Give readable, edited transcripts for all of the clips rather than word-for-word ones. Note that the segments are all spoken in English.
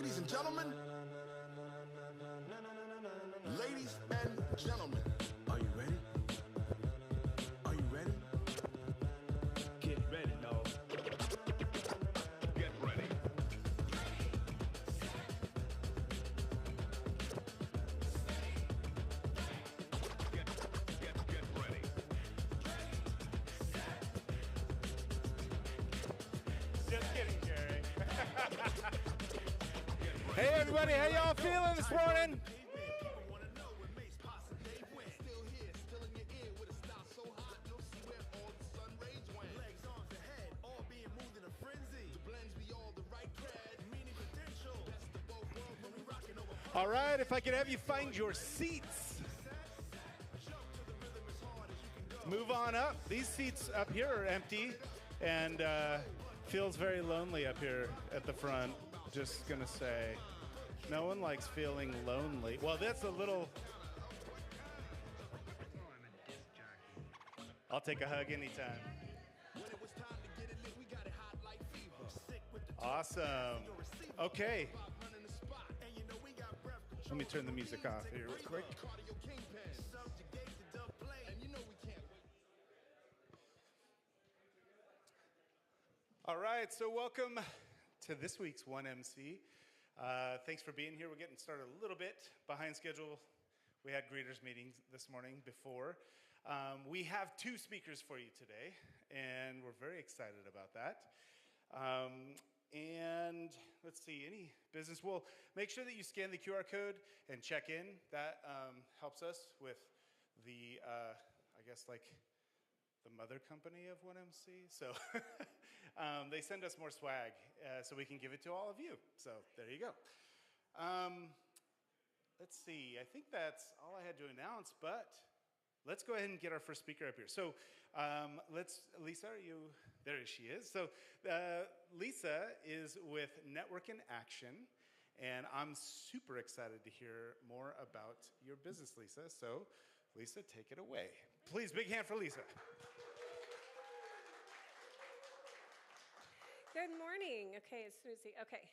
Ladies and gentlemen, ladies and gentlemen, are you ready? Are you ready? Get ready, dog. Get ready. Get ready. Just kidding, Jerry. Hey, everybody, how y'all feeling this morning? All right, if I could have you find your seats. Move on up. These seats up here are empty and feels very lonely up here at the front. Just gonna say, no one likes feeling lonely. Well, that's a little... I'll take a hug anytime. Awesome. Okay. Let me turn the music off here real quick. All right, so welcome to this week's 1MC. Thanks for being here. We're getting started a little bit behind schedule. We had greeters meetings this morning before. We have two speakers for you today, and we're very excited about that. And let's see, any business? Well, make sure that you scan the QR code and check in. That helps us with the, I guess, like the mother company of 1MC. So they send us more swag so we can give it to all of you. So there you go. Let's see, I think that's all I had to announce, but let's go ahead and get our first speaker up here. So Lisa, are you, there she is. So Lisa is with Network in Action, and I'm super excited to hear more about your business, Lisa. So Lisa, take it away. Please, big hand for Lisa. Good morning. Okay, as soon as okay.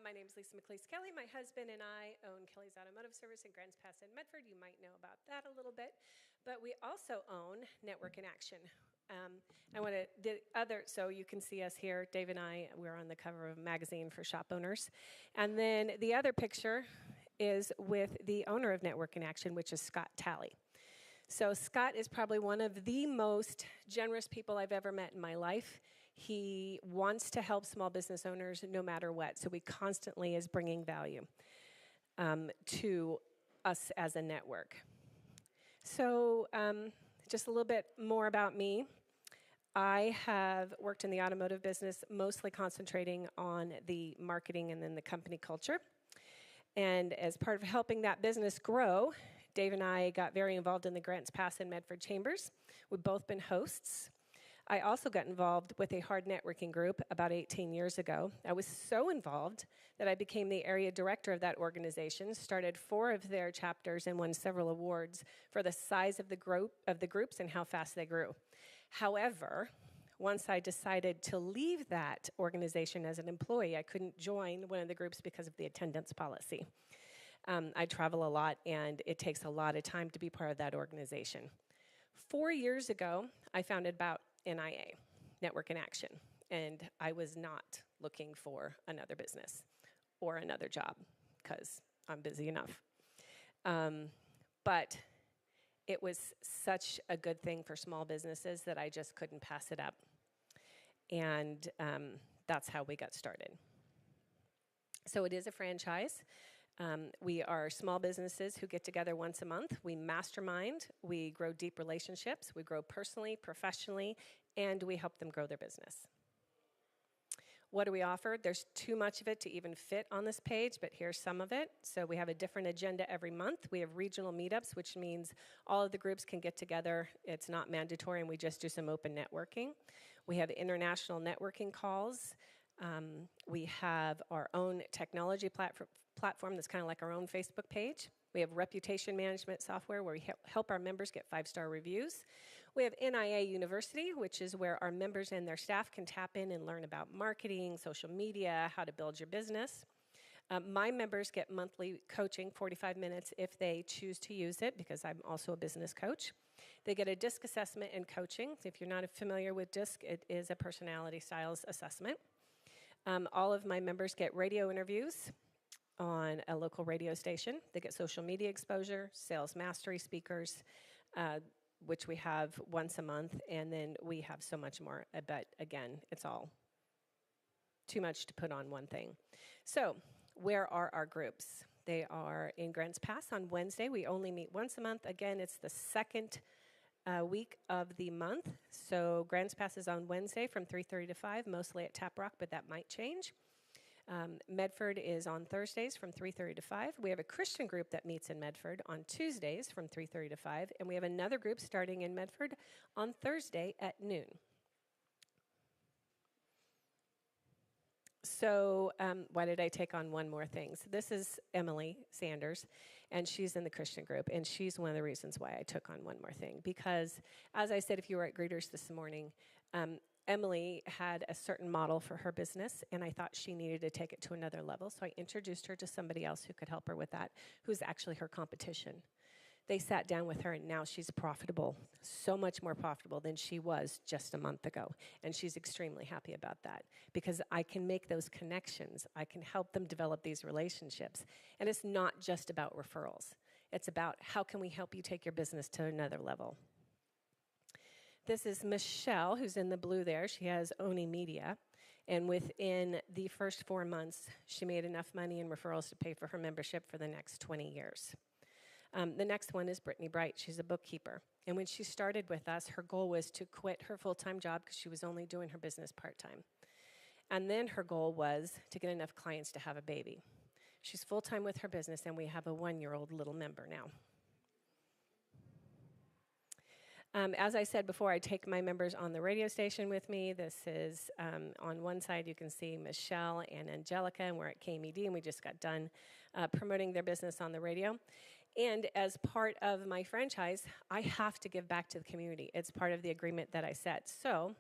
My name is Lisa McClease-Kelly. My husband and I own Kelly's Automotive Service in Grants Pass and Medford. You might know about that a little bit. But we also own Network in Action. So you can see us here, Dave and I, we're on the cover of a magazine for shop owners. And then the other picture is with the owner of Network in Action, which is Scott Talley. So Scott is probably one of the most generous people I've ever met in my life. He wants to help small business owners no matter what, so he constantly is bringing value to us as a network. So just a little bit more about me. I have worked in the automotive business, mostly concentrating on the marketing and then the company culture. And as part of helping that business grow, Dave and I got very involved in the Grants Pass and Medford Chambers. We've both been hosts. I also got involved with a hard networking group about 18 years ago. I was so involved that I became the area director of that organization, started 4 of their chapters, and won several awards for the size of the groups and how fast they grew. However, once I decided to leave that organization as an employee, I couldn't join one of the groups because of the attendance policy. I travel a lot, and it takes a lot of time to be part of that organization. 4 years ago, I founded about NIA, Network in Action, and I was not looking for another business or another job because I'm busy enough. But it was such a good thing for small businesses that I just couldn't pass it up. And that's how we got started. So it is a franchise. We are small businesses who get together once a month. We mastermind, we grow deep relationships, we grow personally, professionally, and we help them grow their business. What do we offer? There's too much of it to even fit on this page, but here's some of it. So we have a different agenda every month. We have regional meetups, which means all of the groups can get together. It's not mandatory, and we just do some open networking. We have international networking calls. We have our own technology platform that's kind of like our own Facebook page. We have reputation management software where we help our members get 5-star reviews. We have NIA University, which is where our members and their staff can tap in and learn about marketing, social media, how to build your business. My members get monthly coaching, 45 minutes if they choose to use it, because I'm also a business coach. They get a DISC assessment and coaching. If you're not familiar with DISC, it is a personality styles assessment. All of my members get radio interviews on a local radio station. They get social media exposure, sales mastery speakers, which we have once a month, and then we have so much more. But again, it's all too much to put on one thing. So, where are our groups? They are in Grants Pass on Wednesday. We only meet once a month. Again, it's the second week of the month. So Grants Pass is on Wednesday from 3:30 to 5, mostly at Tap Rock, but that might change. Medford is on Thursdays from 3:30 to 5. We have a Christian group that meets in Medford on Tuesdays from 3:30 to 5. And we have another group starting in Medford on Thursday at noon. So why did I take on one more thing? So this is Emily Sanders, and she's in the Christian group, and she's one of the reasons why I took on one more thing. Because, as I said, if you were at Greeters this morning, Emily had a certain model for her business, and I thought she needed to take it to another level. So I introduced her to somebody else who could help her with that, who's actually her competition. They sat down with her, and now she's profitable, so much more profitable than she was just a month ago. And she's extremely happy about that, because I can make those connections. I can help them develop these relationships. And it's not just about referrals. It's about how can we help you take your business to another level. This is Michelle, who's in the blue there. She has Oni Media. And within the first 4 months, she made enough money in referrals to pay for her membership for the next 20 years. The next one is Brittany Bright. She's a bookkeeper. And when she started with us, her goal was to quit her full-time job because she was only doing her business part-time. And then her goal was to get enough clients to have a baby. She's full-time with her business, and we have a 1-year-old little member now. As I said before, I take my members on the radio station with me. This is, on one side, you can see Michelle and Angelica, and we're at KMED, and we just got done promoting their business on the radio. And as part of my franchise, I have to give back to the community. It's part of the agreement that I set. So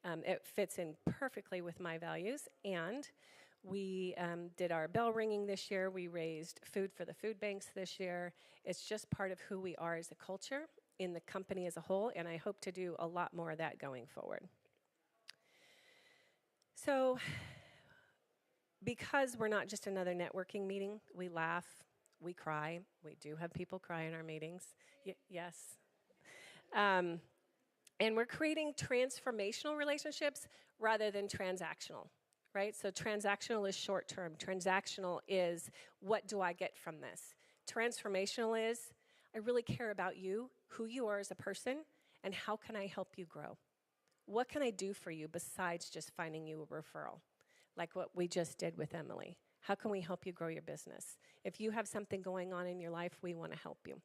it fits in perfectly with my values. And we did our bell ringing this year. We raised food for the food banks this year. It's just part of who we are as a culture in the company as a whole. And I hope to do a lot more of that going forward. So because we're not just another networking meeting, we laugh. We cry. We do have people cry in our meetings. Yes. And we're creating transformational relationships rather than transactional, right? So transactional is short term. Transactional is, what do I get from this? Transformational is, I really care about you, who you are as a person, and how can I help you grow? What can I do for you besides just finding you a referral, like what we just did with Emily? How can we help you grow your business? If you have something going on in your life, we want to help you.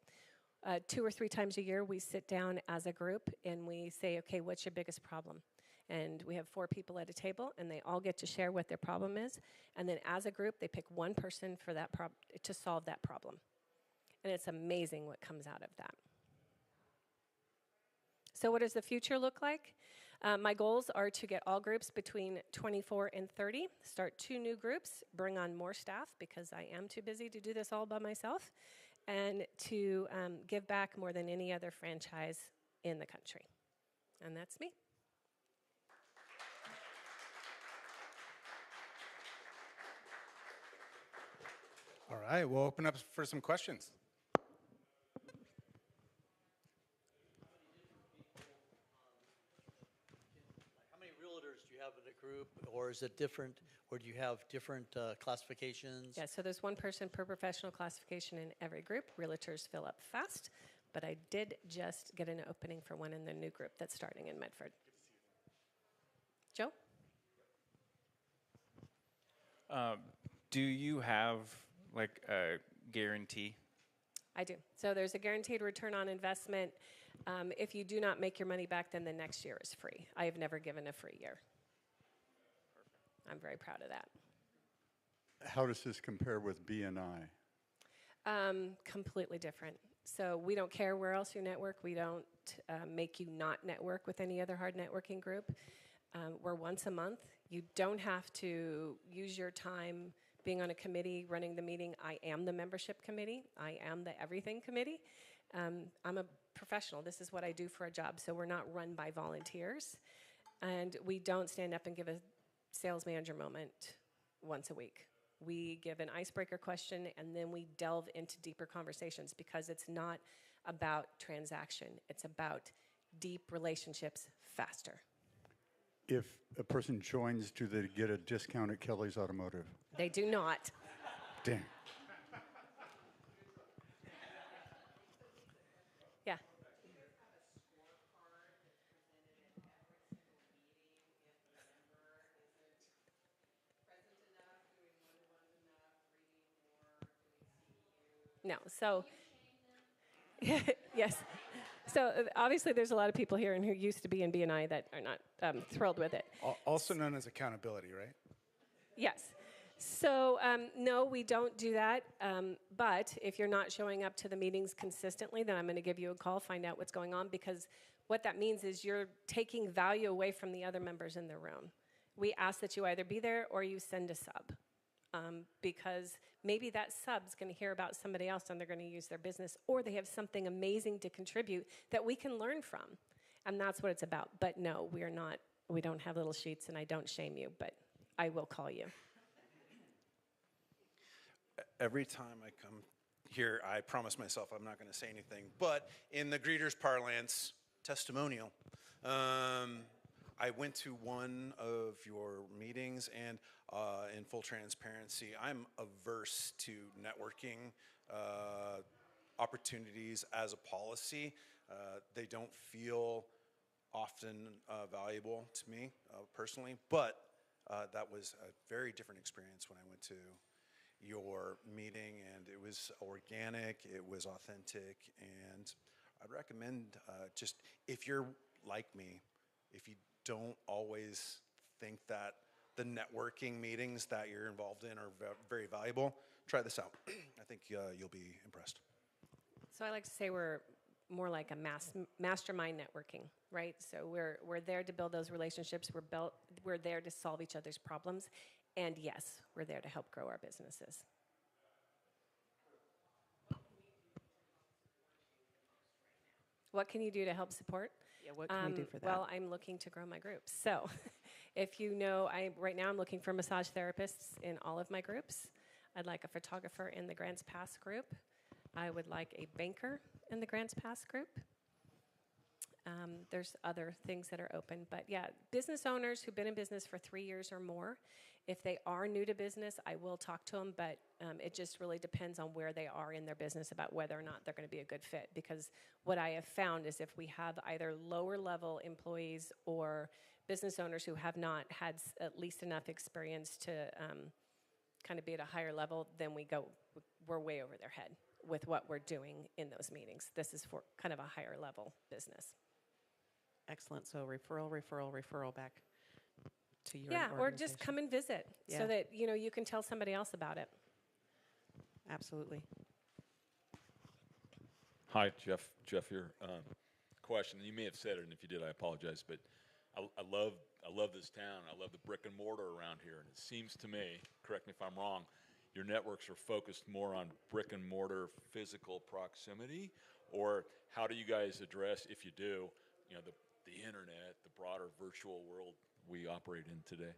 2 or 3 times a year, we sit down as a group and we say, okay, what's your biggest problem? And we have 4 people at a table, and they all get to share what their problem is. And then as a group, they pick one person for that to solve that problem. And it's amazing what comes out of that. So what does the future look like? My goals are to get all groups between 24 and 30, start 2 new groups, bring on more staff because I am too busy to do this all by myself, and to give back more than any other franchise in the country. And that's me. All right, we'll open up for some questions. In a group, or is it different, or do you have different classifications? Yeah, so there's one person per professional classification in every group. Realtors fill up fast, but I did just get an opening for one in the new group that's starting in Medford. Joe? Do you have like a guarantee? I do. So there's a guaranteed return on investment. If you do not make your money back, then the next year is free. I have never given a free year. I'm very proud of that. How does this compare with BNI? Completely different. So we don't care where else you network. We don't make you not network with any other hard networking group. We're once a month. You don't have to use your time being on a committee, running the meeting. I am the membership committee. I am the everything committee. I'm a professional. This is what I do for a job. So we're not run by volunteers. And we don't stand up and give a sales manager moment once a week. We give an icebreaker question, and then we delve into deeper conversations because it's not about transaction. It's about deep relationships faster. If a person joins, do they get a discount at Kelly's Automotive? They do not. Dang. Yeah. No, so, yes. So obviously there's a lot of people here and who used to be in BNI that are not thrilled with it. Also known as accountability, right? Yes. So no, we don't do that. But if you're not showing up to the meetings consistently, then I'm going to give you a call, find out what's going on, because what that means is you're taking value away from the other members in the room. We ask that you either be there or you send a sub. Because maybe that sub's going to hear about somebody else and they're going to use their business, or they have something amazing to contribute that we can learn from. And that's what it's about. But no, we don't have little sheets, and I don't shame you, but I will call you. Every time I come here, I promise myself I'm not going to say anything, but in the greeters parlance, testimonial. I went to one of your meetings, and in full transparency, I'm averse to networking opportunities as a policy. They don't feel often valuable to me personally, but that was a very different experience when I went to your meeting, and it was organic, it was authentic, and I'd recommend just, if you're like me, if you don't always think that the networking meetings that you're involved in are very valuable, try this out. I think you'll be impressed. So I like to say we're more like a mastermind networking, right? So we're there to build those relationships. We're there to solve each other's problems. And yes, we're there to help grow our businesses. What can you do to help support? Yeah, what can we do for that? Well, I'm looking to grow my groups. So if you know, right now I'm looking for massage therapists in all of my groups. I'd like a photographer in the Grants Pass group. I would like a banker in the Grants Pass group. There's other things that are open. But yeah, business owners who've been in business for 3 years or more, if they are new to business, I will talk to them, but it just really depends on where they are in their business about whether or not they're going to be a good fit. Because what I have found is if we have either lower level employees or business owners who have not had at least enough experience to kind of be at a higher level, then we're way over their head with what we're doing in those meetings. This is for kind of a higher level business. Excellent. So referral back to your organization. Or just come and visit so that you can tell somebody else about it. Absolutely. Hi, Jeff here. Question, you may have said it, and if you did, I apologize, but I love this town. I love the brick and mortar around here, and it seems to me, correct me if I'm wrong, your networks are focused more on brick and mortar physical proximity, or how do you guys address, if you do, the internet, the broader virtual world we operate in today?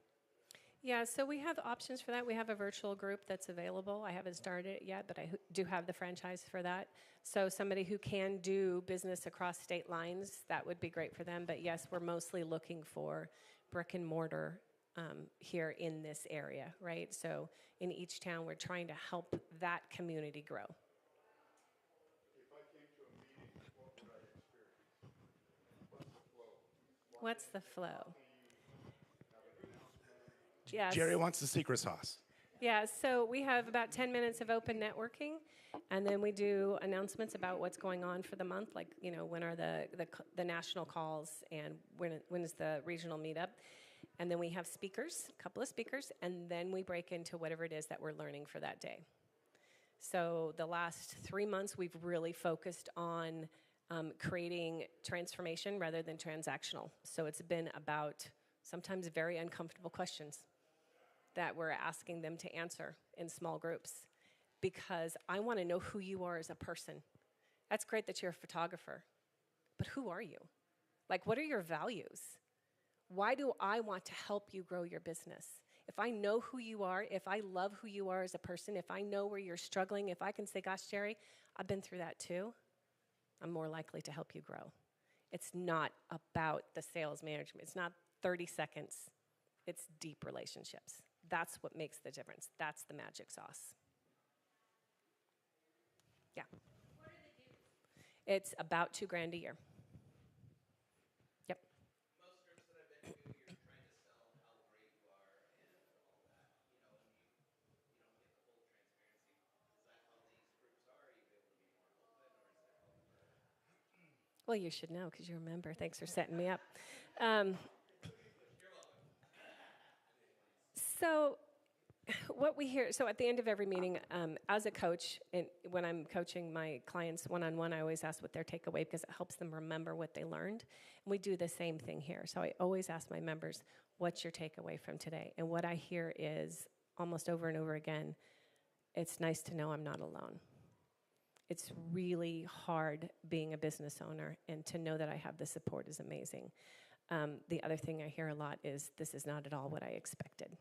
Yeah, so we have options for that. We have a virtual group that's available. I haven't started it yet, but I do have the franchise for that. So somebody who can do business across state lines, that would be great for them. But yes, we're mostly looking for brick and mortar here in this area, right? So in each town, we're trying to help that community grow. If I came to a meeting, what would I experience? What's the flow? Yes. Jerry wants the secret sauce. Yeah, so we have about 10 minutes of open networking, and then we do announcements about what's going on for the month, like, when are the national calls and when is the regional meetup. And then we have speakers, a couple of speakers, and then we break into whatever it is that we're learning for that day. So the last 3 months, we've really focused on creating transformation rather than transactional. So it's been about sometimes very uncomfortable questions. that we're asking them to answer in small groups because I want to know who you are as a person. That's great that you're a photographer, but who are you? Like, what are your values? Why do I want to help you grow your business? If I know who you are, if I love who you are as a person, if I know where you're struggling, if I can say, gosh, Jerry, I've been through that too, I'm more likely to help you grow. It's not about the sales management. It's not 30 seconds. It's deep relationships. That's what makes the difference. That's the magic sauce. Yeah. What are the dues? It's about $2,000 a year. Yep. Most groups that I've been to, you're trying to sell how great you are and all that, and you don't get the full transparency. Is that how these groups are? Are you able to be more open, or is there help? Well, you should know because you're a member. Thanks for setting me up. So what we hear, so at the end of every meeting, as a coach, and when I'm coaching my clients one-on-one, I always ask what their takeaway because it helps them remember what they learned. And we do the same thing here. So I always ask my members, what's your takeaway from today? And what I hear is almost over and over again, it's nice to know I'm not alone. It's really hard being a business owner, and to know that I have the support is amazing. The other thing I hear a lot is, this is not at all what I expected.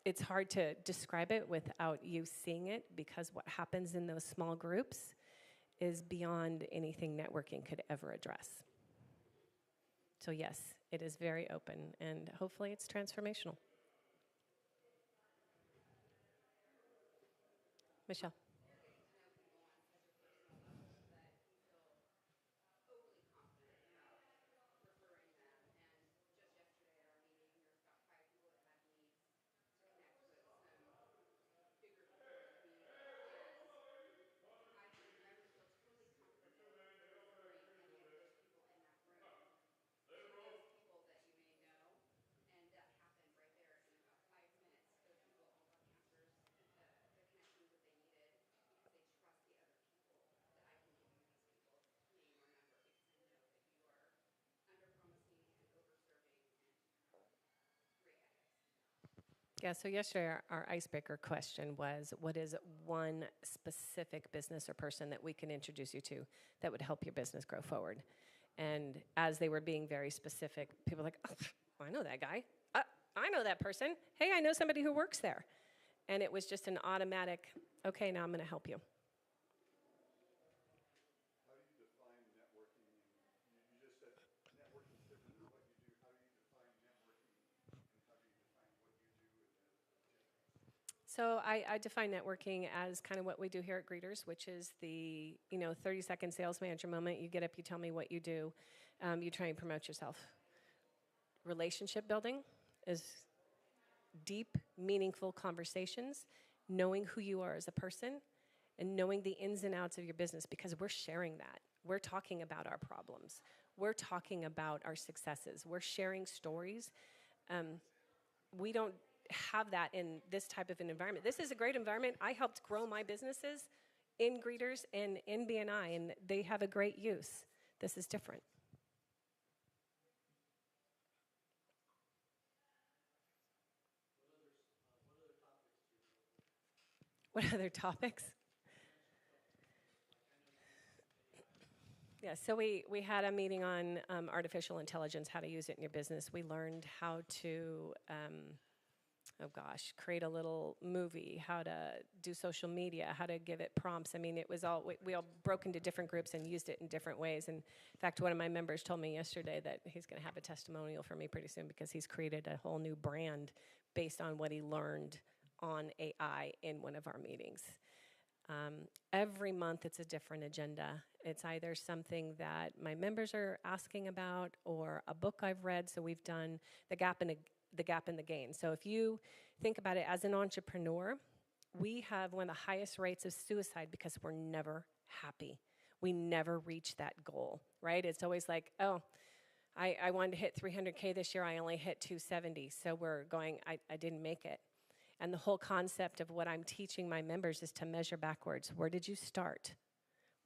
It's hard to describe it without you seeing it, because what happens in those small groups is beyond anything networking could ever address. So yes, it is very open, and hopefully it's transformational. Michelle. Yeah, so yesterday our icebreaker question was, what is one specific business or person that we can introduce you to that would help your business grow forward? And as they were being very specific, people were like, oh, I know that guy. I know that person. Hey, I know somebody who works there. And it was just an automatic, okay, now I'm going to help you. How do you define networking? You just said networking is different than what you do. How do you define networking, and how do you define what you do as a business? So I define networking as kind of what we do here at Greeters, which is the 30-second sales manager moment. You get up, you tell me what you do, you try and promote yourself. Relationship building is deep, meaningful conversations, knowing who you are as a person, and knowing the ins and outs of your business, because we're sharing that. We're talking about our problems. We're talking about our successes. We're sharing stories. We don't have that in this type of an environment. This is a great environment. I helped grow my businesses in Greeters and in BNI, and they have a great use. This is different. What other topics? Yeah, so we had a meeting on artificial intelligence, how to use it in your business. We learned how to, create a little movie, how to do social media, how to give it prompts. I mean, it was all, we all broke into different groups and used it in different ways. And in fact, one of my members told me yesterday that he's going to have a testimonial for me pretty soon, because he's created a whole new brand based on what he learned on AI in one of our meetings. Every month it's a different agenda. It's either something that my members are asking about or a book I've read. So we've done the gap in the gain. So if you think about it as an entrepreneur, we have one of the highest rates of suicide because we're never happy. We never reach that goal, right? It's always like, oh, I wanted to hit 300K this year. I only hit 270. So we're going, I didn't make it. And the whole concept of what I'm teaching my members is to measure backwards. Where did you start?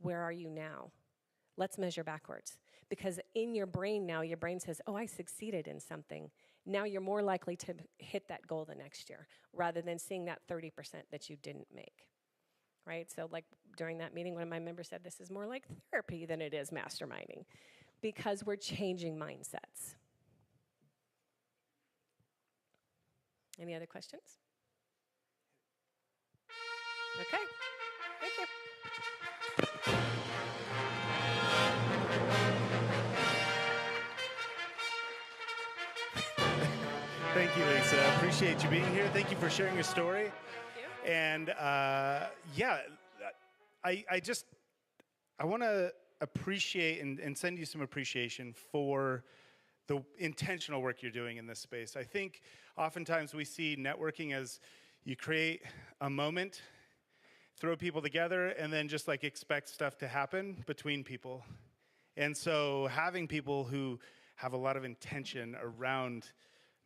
Where are you now? Let's measure backwards. Because in your brain now, your brain says, oh, I succeeded in something. Now you're more likely to hit that goal the next year rather than seeing that 30% that you didn't make, right? So like during that meeting, one of my members said, this is more like therapy than it is masterminding because we're changing mindsets. Any other questions? Okay, thank you. Thank you, Lisa. Appreciate you being here. Thank you for sharing your story. Thank you. And yeah, I want to appreciate and send you some appreciation for the intentional work you're doing in this space. I think oftentimes we see networking as you create a moment, throw people together, and then just like expect stuff to happen between people. And so having people who have a lot of intention around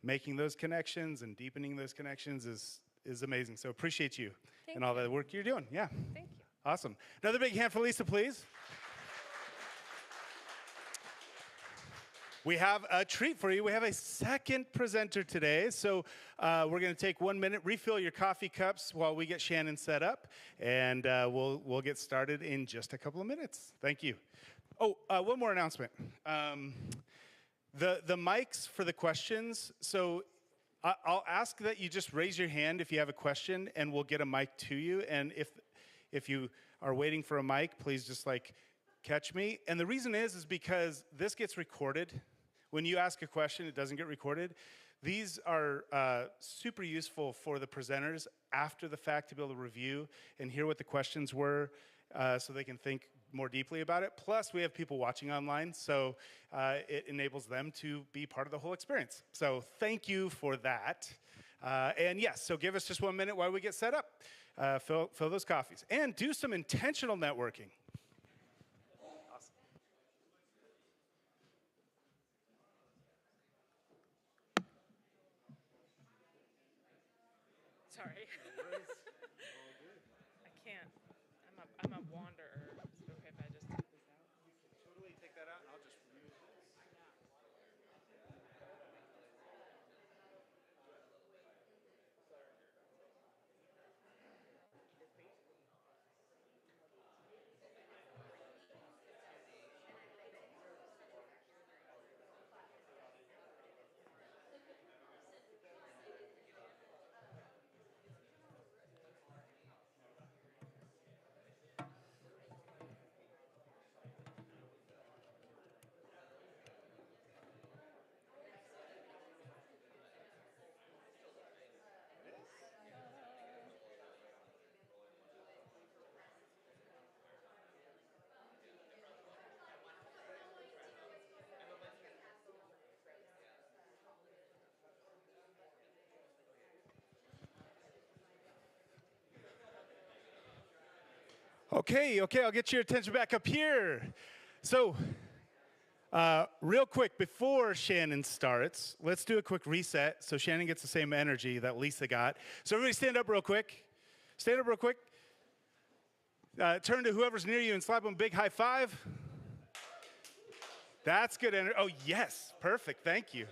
making those connections and deepening those connections is amazing. So appreciate you and all the work you're doing. Yeah. Thank you. Awesome. Another big hand for Lisa, please. We have a treat for you. We have a second presenter today. So we're going to take 1 minute, refill your coffee cups while we get Shannon set up, and we'll get started in just a couple of minutes. Thank you. Oh, one more announcement. The mics for the questions, so I'll ask that you just raise your hand if you have a question, and we'll get a mic to you. And if you are waiting for a mic, please just like catch me. And the reason is because this gets recorded. When you ask a question, it doesn't get recorded. These are super useful for the presenters after the fact to be able to review and hear what the questions were so they can think more deeply about it. Plus, we have people watching online, so it enables them to be part of the whole experience. So thank you for that. And yes, so give us just 1 minute while we get set up. Fill those coffees. And do some intentional networking. Awesome. Sorry. I can't. I'm a wanderer. Is it okay if I just take this out? Totally take that out, and I'll just remove this. Okay, I'll get your attention back up here. So, real quick, before Shannon starts, let's do a quick reset so Shannon gets the same energy that Lisa got. So everybody stand up real quick. Stand up real quick. Turn to whoever's near you and slap them a big high five. That's good energy. Oh, yes, perfect, thank you.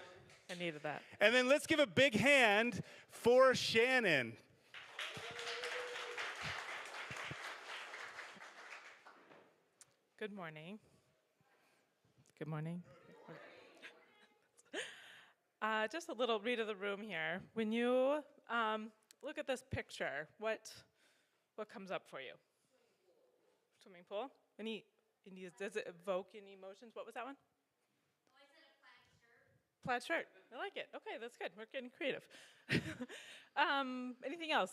I needed that. And then let's give a big hand for Shannon. Good morning. Good morning. Just a little read of the room here. When you look at this picture, what comes up for you? Swimming pool. Does it evoke any emotions? What was that one? Oh, I said a Plaid shirt. I like it. Okay, that's good. We're getting creative. Anything else?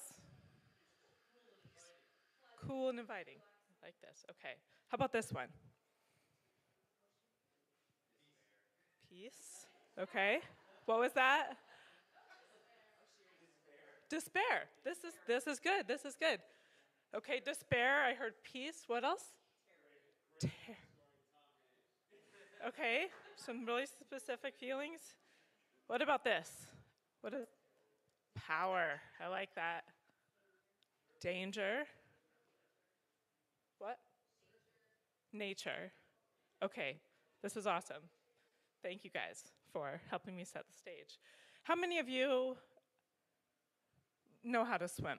Cool and inviting. I like this. Okay. How about this one? Peace. Okay. What was that? Despair. This is good. This is good. Okay, despair. I heard peace. What else? Okay, some really specific feelings. What about this? What is power? I like that. Danger. What? Nature. Okay, this is awesome. Thank you guys for helping me set the stage. How many of you know how to swim?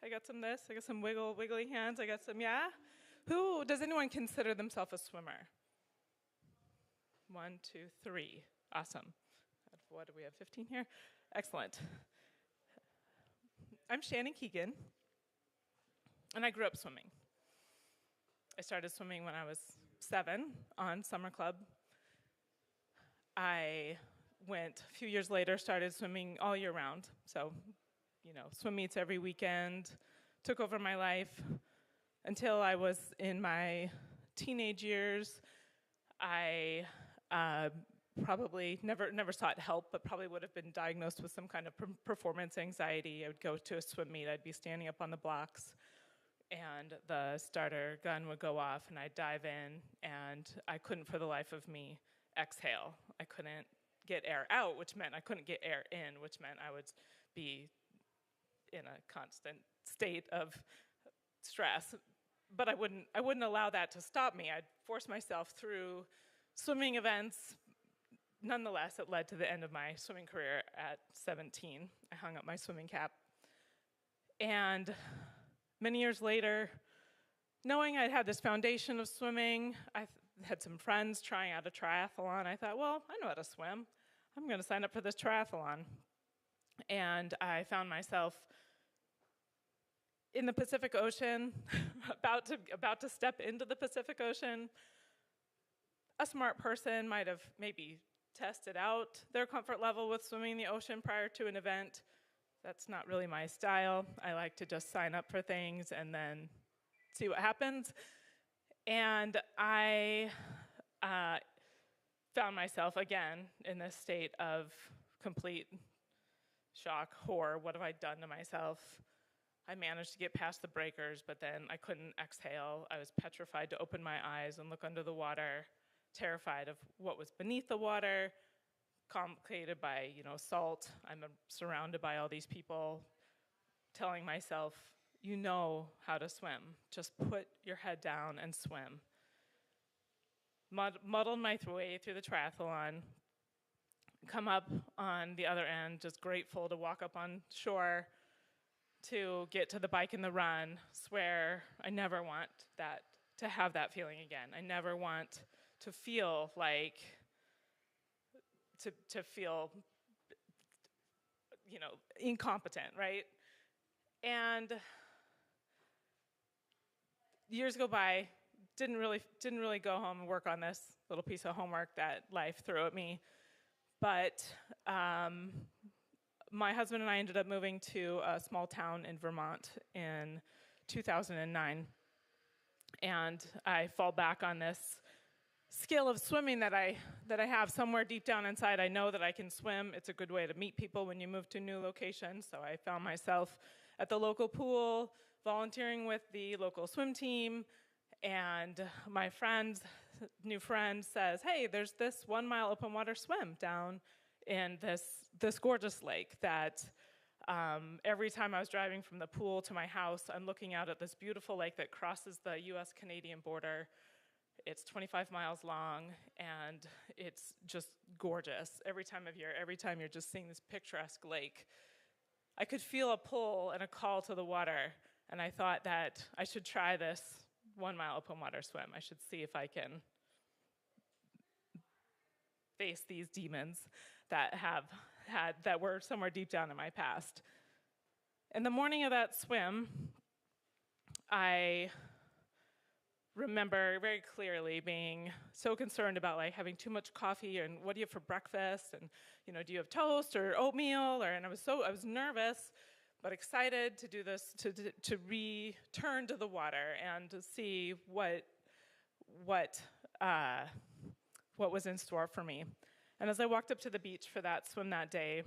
I got some this, I got some wiggly hands, I got some, yeah? Does anyone consider themselves a swimmer? 1, 2, 3, awesome. What do we have, 15 here? Excellent. I'm Shannon Keegan, and I grew up swimming. I started swimming when I was 7 on summer club. I went, a few years later, started swimming all year round. So, swim meets every weekend, took over my life until I was in my teenage years. I probably never sought help, but probably would have been diagnosed with some kind of performance anxiety. I would go to a swim meet, I'd be standing up on the blocks, and the starter gun would go off, and I'd dive in, and I couldn't for the life of me exhale. I couldn't get air out, which meant I couldn't get air in, which meant I would be in a constant state of stress. But I wouldn't allow that to stop me. I'd force myself through swimming events. Nonetheless, it led to the end of my swimming career at 17. I hung up my swimming cap. And many years later, knowing I'd had this foundation of swimming, I had some friends trying out a triathlon. I thought, well, I know how to swim. I'm going to sign up for this triathlon. And I found myself in the Pacific Ocean, about to step into the Pacific Ocean. A smart person might have maybe tested out their comfort level with swimming in the ocean prior to an event. That's not really my style. I like to just sign up for things and then see what happens. And I found myself again in this state of complete shock, horror. What have I done to myself? I managed to get past the breakers, but then I couldn't exhale. I was petrified to open my eyes and look under the water, terrified of what was beneath the water, complicated by, salt. I'm surrounded by all these people telling myself, you know how to swim. Just put your head down and swim. Muddled my way through the triathlon, come up on the other end, just grateful to walk up on shore, to get to the bike and the run, swear I never want to have that feeling again. I never want to feel like, to feel, incompetent, right? And years go by, didn't really go home and work on this little piece of homework that life threw at me. But my husband and I ended up moving to a small town in Vermont in 2009. And I fall back on this skill of swimming that I have somewhere deep down inside. I know that I can swim. It's a good way to meet people when you move to a new location. So I found myself at the local pool, volunteering with the local swim team. And my new friend says, hey, there's this 1 mile open water swim down in this gorgeous lake that every time I was driving from the pool to my house, I'm looking out at this beautiful lake that crosses the US-Canadian border. It's 25 miles long, and it's just gorgeous. Every time you're just seeing this picturesque lake. I could feel a pull and a call to the water, and I thought that I should try this 1 mile open water swim. I should see if I can face these demons that were somewhere deep down in my past. In the morning of that swim, I remember very clearly being so concerned about having too much coffee and what do you have for breakfast, and do you have toast or oatmeal, and I was nervous but excited to do this, to return to the water and to see what was in store for me. And as I walked up to the beach for that swim that day,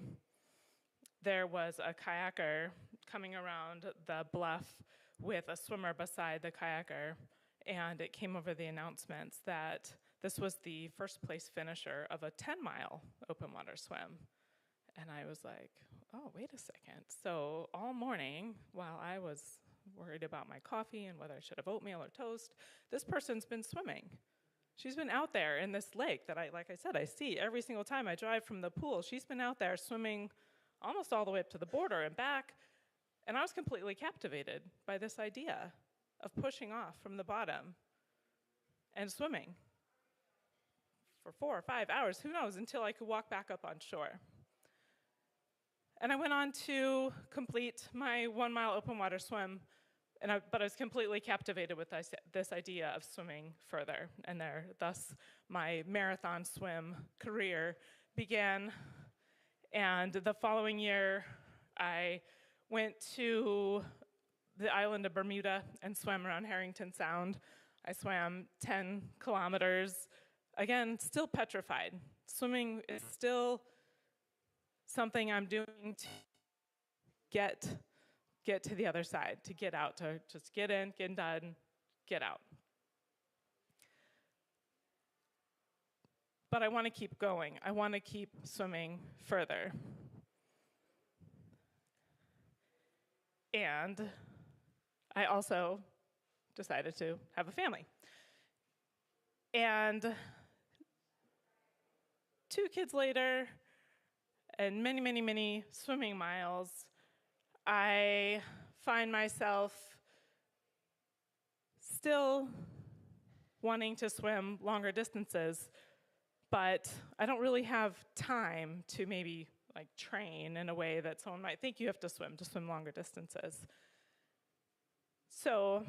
there was a kayaker coming around the bluff with a swimmer beside the kayaker, and it came over the announcements that this was the first place finisher of a 10-mile open water swim. And I was like, oh, wait a second. So all morning, while I was worried about my coffee and whether I should have oatmeal or toast. This person's been swimming. She's been out there in this lake that like I said, I see every single time I drive from the pool. She's been out there swimming almost all the way up to the border and back. And I was completely captivated by this idea of pushing off from the bottom and swimming for 4 or 5 hours, who knows, until I could walk back up on shore. And I went on to complete my 1 mile open water swim, but I was completely captivated with this idea of swimming further. And thus my marathon swim career began. And the following year, I went to the island of Bermuda and swam around Harrington Sound. I swam 10 kilometers. Again, still petrified. Swimming is still something I'm doing to get to the other side, to get out, to just get in, get done, get out. But I want to keep going. I want to keep swimming further. And I also decided to have a family. And 2 kids later, and many, many, many swimming miles, I find myself still wanting to swim longer distances, but I don't really have time to maybe like train in a way that someone might think you have to swim longer distances. So,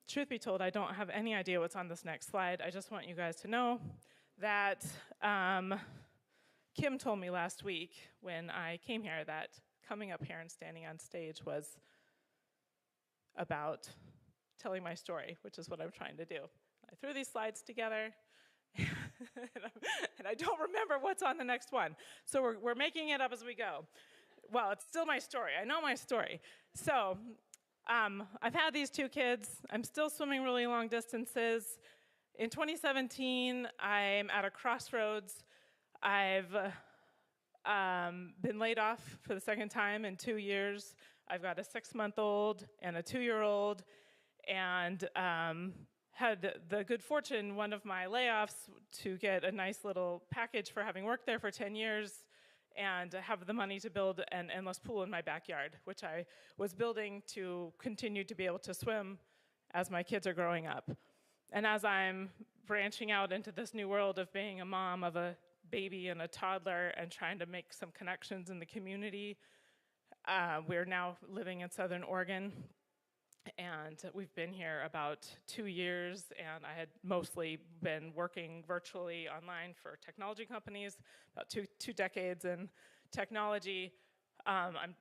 truth be told, I don't have any idea what's on this next slide. I just want you guys to know that Kim told me last week when I came here that coming up here and standing on stage was about telling my story, which is what I'm trying to do. I threw these slides together, and I don't remember what's on the next one. So we're making it up as we go. Well, it's still my story. I know my story. So I've had these 2 kids. I'm still swimming really long distances. In 2017, I'm at a crossroads. I've been laid off for the second time in 2 years. I've got a 6-month-old and a 2-year-old, and had the good fortune, one of my layoffs, to get a nice little package for having worked there for 10 years and have the money to build an endless pool in my backyard, which I was building to continue to be able to swim as my kids are growing up. And as I'm branching out into this new world of being a mom of a baby and a toddler and trying to make some connections in the community, we're now living in Southern Oregon. And we've been here about 2 years, and I had mostly been working virtually online for technology companies, about two decades in technology. I'm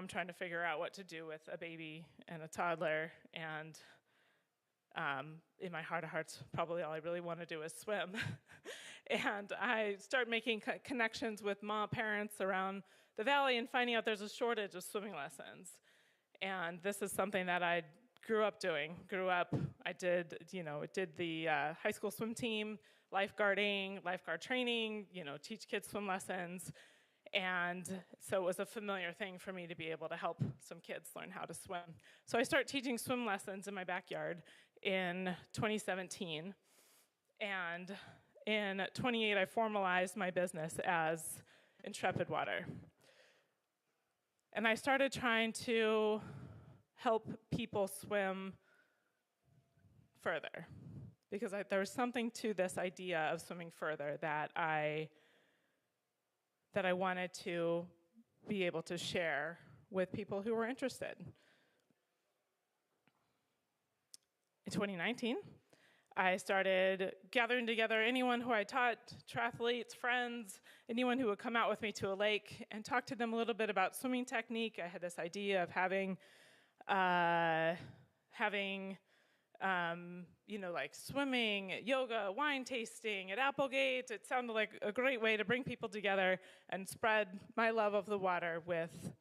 trying to figure out what to do with a baby and a toddler, and in my heart of hearts, probably all I really want to do is swim. And I start making connections with parents around the valley and finding out there's a shortage of swimming lessons. And this is something that I grew up doing. I did the high school swim team, lifeguard training, teach kids swim lessons. And so it was a familiar thing for me to be able to help some kids learn how to swim. So I started teaching swim lessons in my backyard in 2017. And in 2018, I formalized my business as Intrepid Water. And I started trying to help people swim further, because there was something to this idea of swimming further that I wanted to be able to share with people who were interested. In 2019, I started gathering together anyone who I taught, triathletes, friends, anyone who would come out with me to a lake and talk to them a little bit about swimming technique. I had this idea of having like swimming, yoga, wine tasting at Applegate. It sounded like a great way to bring people together and spread my love of the water with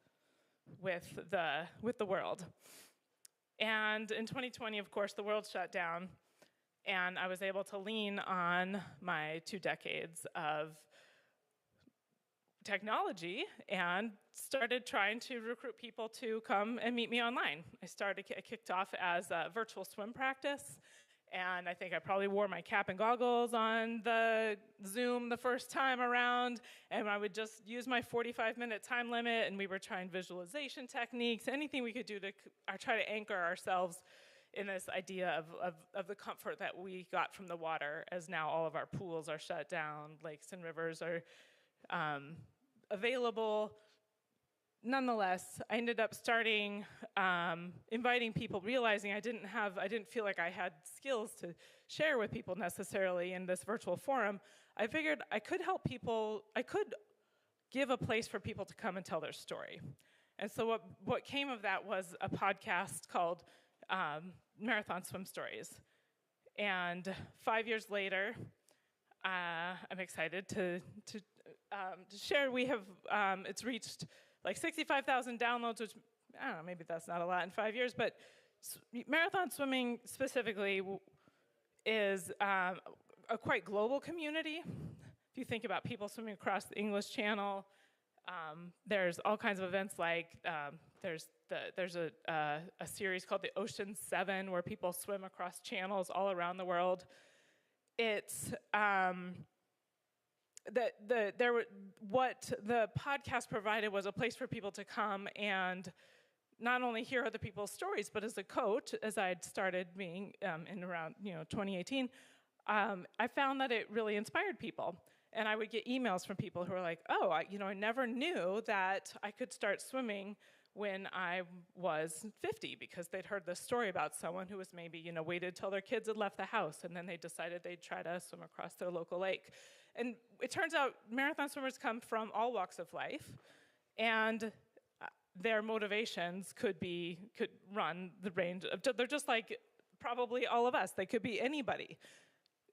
the world. And in 2020, of course, the world shut down. And I was able to lean on my 2 decades of technology and started trying to recruit people to come and meet me online. I kicked off as a virtual swim practice, and I think I probably wore my cap and goggles on the Zoom the first time around, and I would just use my 45-minute time limit, and we were trying visualization techniques, anything we could do to try to anchor ourselves in this idea of the comfort that we got from the water, as now all of our pools are shut down, lakes and rivers are available. Nonetheless, I ended up starting inviting people, realizing I didn't feel like I had skills to share with people necessarily in this virtual forum. I figured I could help people, I could give a place for people to come and tell their story. And so what came of that was a podcast called Marathon Swim Stories. And 5 years later, I'm excited to share. We have it's reached like 65,000 downloads, which I don't know, maybe that's not a lot in 5 years, but marathon swimming specifically is a quite global community. If you think about people swimming across the English Channel, there's all kinds of events like there's a series called the Ocean 7 where people swim across channels all around the world. It's what the podcast provided was a place for people to come and not only hear other people's stories, but as a coach, as I had started being in around 2018, I found that it really inspired people. And I would get emails from people who were like, oh, I never knew that I could start swimming when I was 50, because they'd heard this story about someone who was maybe, waited till their kids had left the house, and then they decided they'd try to swim across their local lake. And it turns out marathon swimmers come from all walks of life, and their motivations could run the range of, they're just like probably all of us. They could be anybody.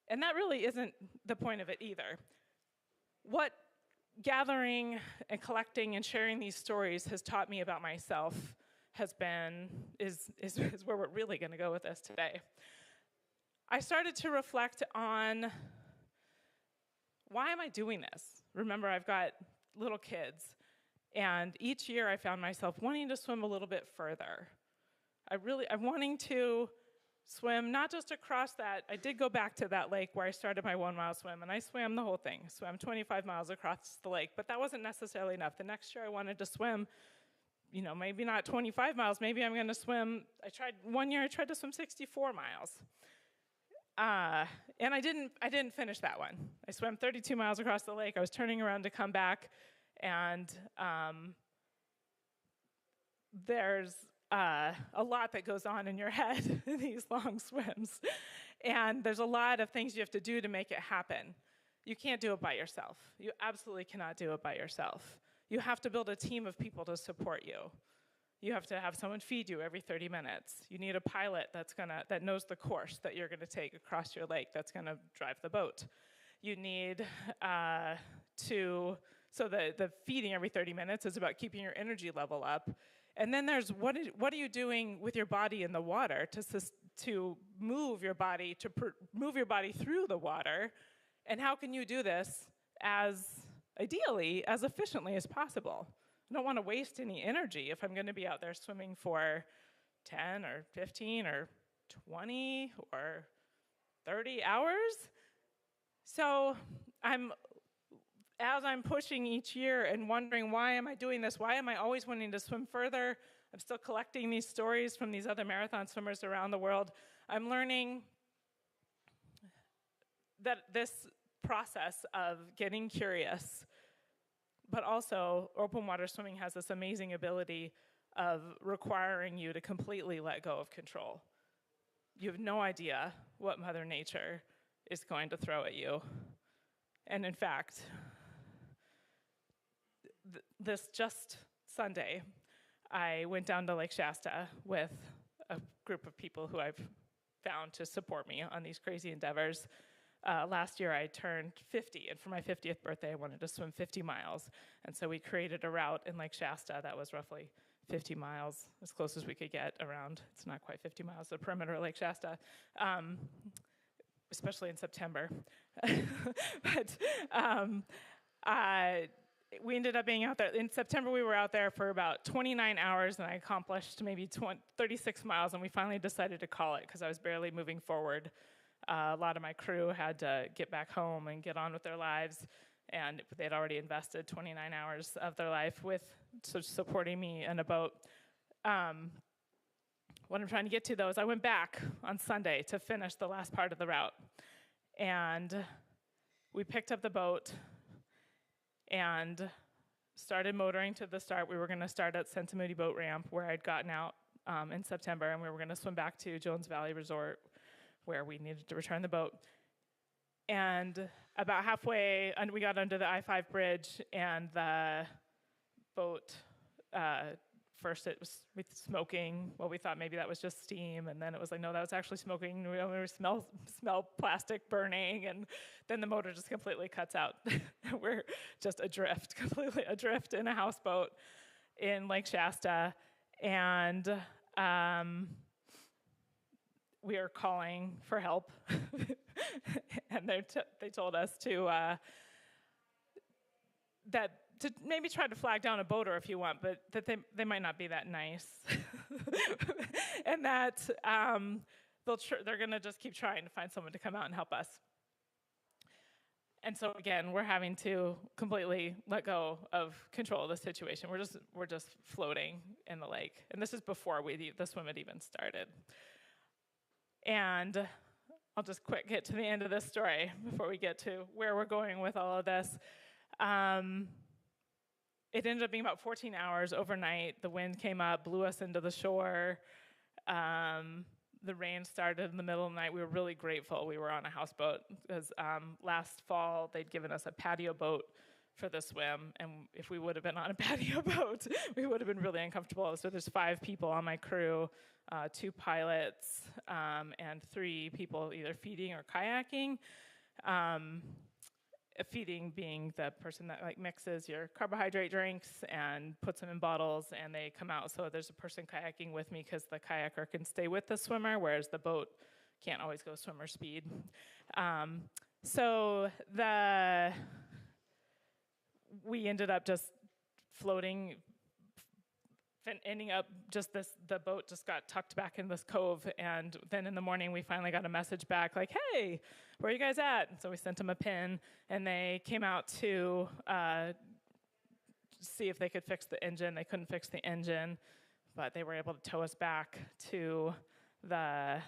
And that really isn't the point of it either. What gathering and collecting and sharing these stories has taught me about myself is where we're really going to go with this today. I started to reflect on, why am I doing this? Remember, I've got little kids, and each year I found myself wanting to swim a little bit further. I'm wanting to swim not just across that. I did go back to that lake where I started my 1 mile swim, and I swam the whole thing. I swam 25 miles across the lake, but that wasn't necessarily enough. The next year I wanted to swim, maybe not 25 miles, maybe I'm gonna swim, one year I tried to swim 64 miles. And I didn't finish that one. I swam 32 miles across the lake. I was turning around to come back, and there's a lot that goes on in your head in these long swims. And there's a lot of things you have to do to make it happen. You can't do it by yourself. You absolutely cannot do it by yourself. You have to build a team of people to support you. You have to have someone feed you every 30 minutes. You need a pilot that knows the course that you're gonna take across your lake that's gonna drive the boat. You need so the feeding every 30 minutes is about keeping your energy level up. And then there's what are you doing with your body in the water to move your body, move your body through the water, and how can you do this ideally as efficiently as possible? I don't want to waste any energy if I'm going to be out there swimming for 10 or 15 or 20 or 30 hours. So as I'm pushing each year and wondering, why am I doing this? Why am I always wanting to swim further? I'm still collecting these stories from these other marathon swimmers around the world. I'm learning that this process of getting curious, but also open water swimming has this amazing ability of requiring you to completely let go of control. You have no idea what Mother Nature is going to throw at you. And in fact, this just Sunday, I went down to Lake Shasta with a group of people who I've found to support me on these crazy endeavors. Last year I turned 50, and for my 50th birthday I wanted to swim 50 miles. And so we created a route in Lake Shasta that was roughly 50 miles, as close as we could get around. It's not quite 50 miles, the perimeter of Lake Shasta, especially in September. But we ended up being out there. In September, we were out there for about 29 hours, and I accomplished maybe 36 miles, and we finally decided to call it because I was barely moving forward. A lot of my crew had to get back home and get on with their lives, and they'd already invested 29 hours of their life with supporting me in a boat. What I'm trying to get to, though, is I went back on Sunday to finish the last part of the route, and we picked up the boat and started motoring to the start. We were going to start at Sentamudi Boat Ramp, where I'd gotten out in September, and we were going to swim back to Jones Valley Resort, where we needed to return the boat. And about halfway, we got under the I-5 bridge, and the boat, first it was with smoking. Well, we thought maybe that was just steam, and then it was like, no, that was actually smoking. We smell plastic burning, and then the motor just completely cuts out. We're just adrift, completely adrift in a houseboat in Lake Shasta, and we are calling for help. And they told us to maybe try to flag down a boater if you want, but that they might not be that nice. And that they're going to just keep trying to find someone to come out and help us. And so again, we're having to completely let go of control of the situation. We're just floating in the lake. And this is before the swim had even started. And I'll just quick get to the end of this story before we get to where we're going with all of this. It ended up being about 14 hours overnight. The wind came up, blew us into the shore. The rain started in the middle of the night. We were really grateful we were on a houseboat because last fall they'd given us a patio boat for the swim, and if we would have been on a patio boat, we would have been really uncomfortable. So there's 5 people on my crew, 2 pilots, and 3 people either feeding or kayaking. Feeding being the person that mixes your carbohydrate drinks and puts them in bottles, and they come out. So there's a person kayaking with me because the kayaker can stay with the swimmer, whereas the boat can't always go swimmer speed. We ended up just floating, ending up the boat just got tucked back in this cove, and then in the morning we finally got a message back like, hey, where are you guys at? And so we sent them a pin, and they came out to see if they could fix the engine. They couldn't fix the engine, but they were able to tow us back to the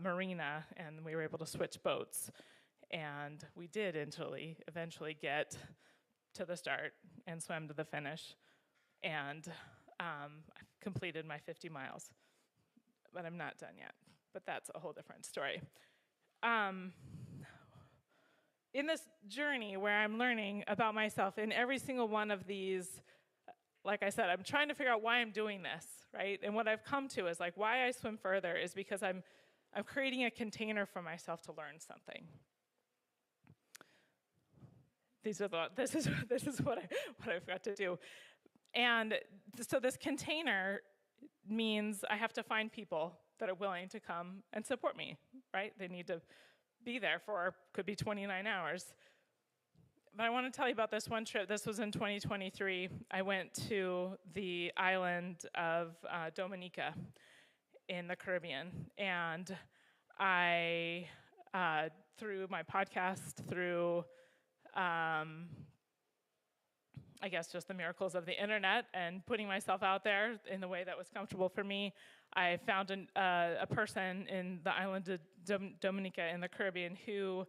marina, and we were able to switch boats. And we did eventually get to the start and swam to the finish. And I completed my 50 miles, but I'm not done yet. But that's a whole different story. In this journey where I'm learning about myself, in every single one of these, like I said, I'm trying to figure out why I'm doing this, right? And what I've come to is why I swim further is because I'm creating a container for myself to learn something. This is what I've got to do. And so this container means I have to find people that are willing to come and support me, right? They need to be there for, could be 29 hours. But I want to tell you about this one trip. This was in 2023. I went to the island of Dominica in the Caribbean. And I, through my podcast, through I guess just the miracles of the internet and putting myself out there in the way that was comfortable for me, I found a person in the island of Dominica in the Caribbean who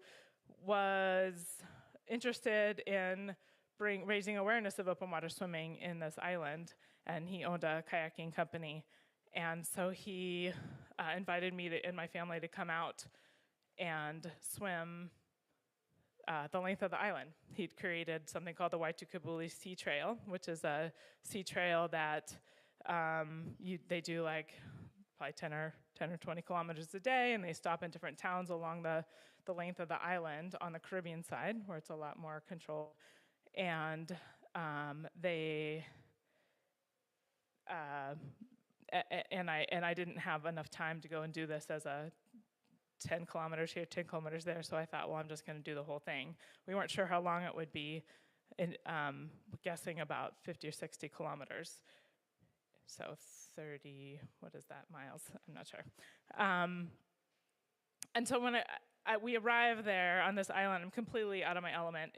was interested in raising awareness of open water swimming in this island, and he owned a kayaking company. And so he invited me and my family to come out and swim the length of the island. He'd created something called the Waitukubuli Sea Trail, which is a sea trail that they do probably 10 or 20 kilometers a day, and they stop in different towns along the length of the island on the Caribbean side, where it's a lot more controlled. And I didn't have enough time to go and do this as a 10 kilometers here, 10 kilometers there, so I thought, well, I'm just going to do the whole thing. We weren't sure how long it would be, guessing about 50 or 60 kilometers. So 30, what is that, miles? I'm not sure. And so when we arrive there on this island, I'm completely out of my element.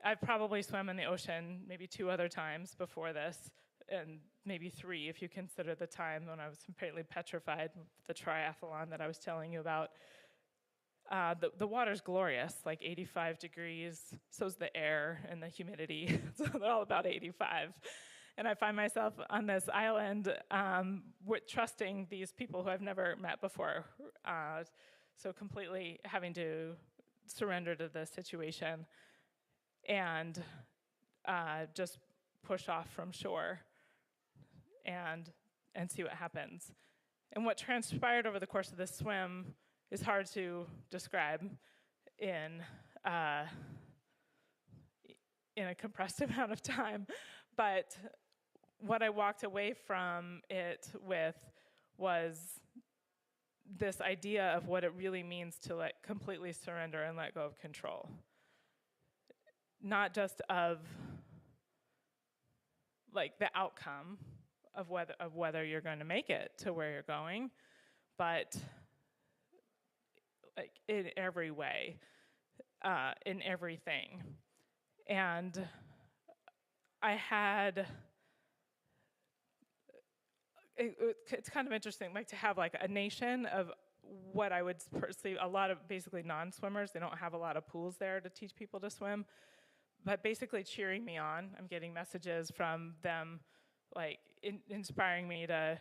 I've probably swam in the ocean maybe 2 other times before this, and maybe 3 if you consider the time when I was completely petrified, the triathlon that I was telling you about. The water's glorious, like 85 degrees. So's the air and the humidity. So they're all about 85. And I find myself on this island trusting these people who I've never met before. So completely having to surrender to the situation and just push off from shore and see what happens. And what transpired over the course of this swim is hard to describe in a compressed amount of time. But what I walked away from it with was this idea of what it really means to completely surrender and let go of control. Not just of the outcome of whether you're going to make it to where you're going, but in every way, in everything. And I had, it's kind of interesting, to have a nation of what I would perceive, a lot of basically non-swimmers. They don't have a lot of pools there to teach people to swim, but basically cheering me on. I'm getting messages from them, inspiring me to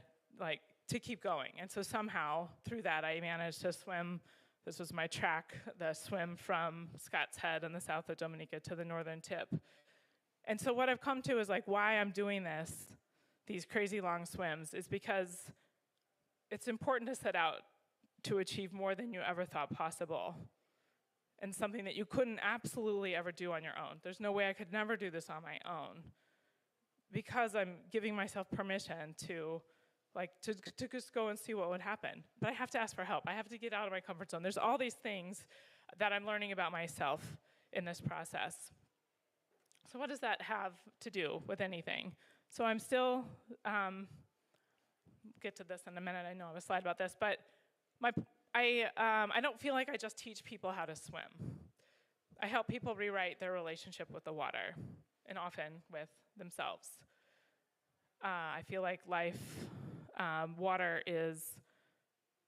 keep going. And so somehow through that, I managed to swim. This was my track, the swim from Scott's Head in the south of Dominica to the northern tip. And so what I've come to is why I'm doing these crazy long swims, is because it's important to set out to achieve more than you ever thought possible, and something that you couldn't absolutely ever do on your own. There's no way I could never do this on my own, because I'm giving myself permission to just go and see what would happen. But I have to ask for help. I have to get out of my comfort zone. There's all these things that I'm learning about myself in this process. So what does that have to do with anything? So I'm still, get to this in a minute. I know I have a slide about this, but I don't feel like I just teach people how to swim. I help people rewrite their relationship with the water, and often with themselves. I feel like water is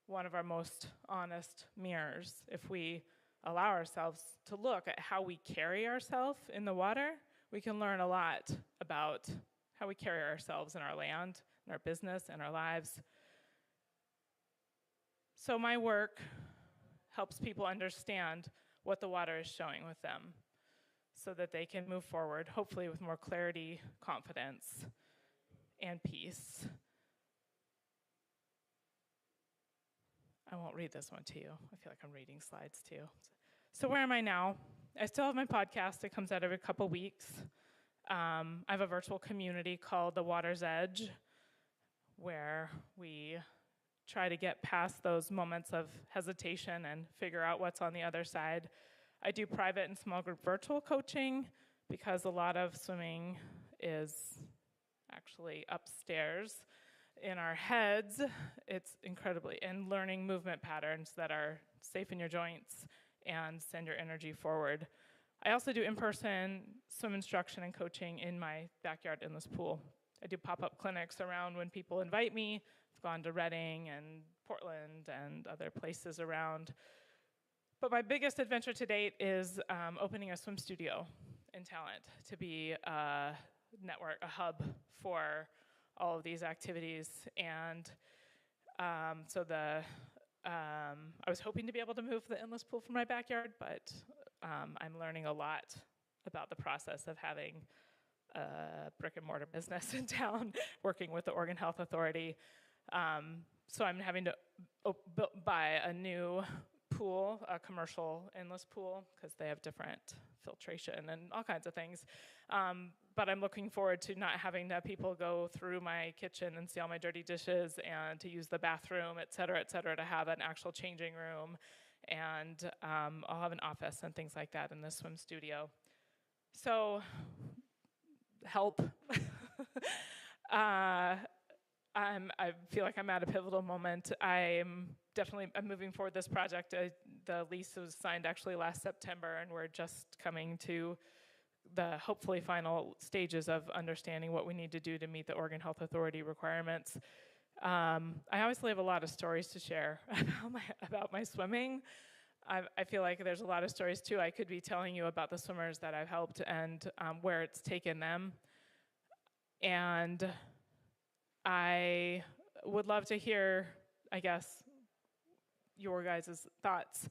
one of our most honest mirrors. If we allow ourselves to look at how we carry ourselves in the water, we can learn a lot about how we carry ourselves in our land, in our business, in our lives. So my work helps people understand what the water is showing with them, so that they can move forward, hopefully with more clarity, confidence, and peace. I won't read this one to you. I feel like I'm reading slides too. So where am I now? I still have my podcast. It comes out every couple weeks. I have a virtual community called The Water's Edge, where we try to get past those moments of hesitation and figure out what's on the other side. I do private and small group virtual coaching, because a lot of swimming is actually upstairs in our heads. It's incredibly, and learning movement patterns that are safe in your joints and send your energy forward. I also do in-person swim instruction and coaching in my backyard endless pool. I do pop-up clinics around when people invite me. I've gone to Reading and Portland and other places around. But my biggest adventure to date is opening a swim studio in Talent to be a network, a hub for all of these activities. And so I was hoping to be able to move the endless pool from my backyard, but I'm learning a lot about the process of having a brick and mortar business in town, working with the Oregon Health Authority. So I'm having to buy a new pool, a commercial endless pool, because they have different filtration and all kinds of things. But I'm looking forward to not having to have people go through my kitchen and see all my dirty dishes, and to use the bathroom, et cetera, to have an actual changing room. And I'll have an office and things like that in this swim studio. So, help. I feel like I'm at a pivotal moment. I'm moving forward this project. The lease was signed actually last September, and we're just coming to the hopefully final stages of understanding what we need to do to meet the Oregon Health Authority requirements. I obviously have a lot of stories to share about my swimming. I feel like there's a lot of stories too. I could be telling you about the swimmers that I've helped and where it's taken them. And I would love to hear, I guess, your guys' thoughts.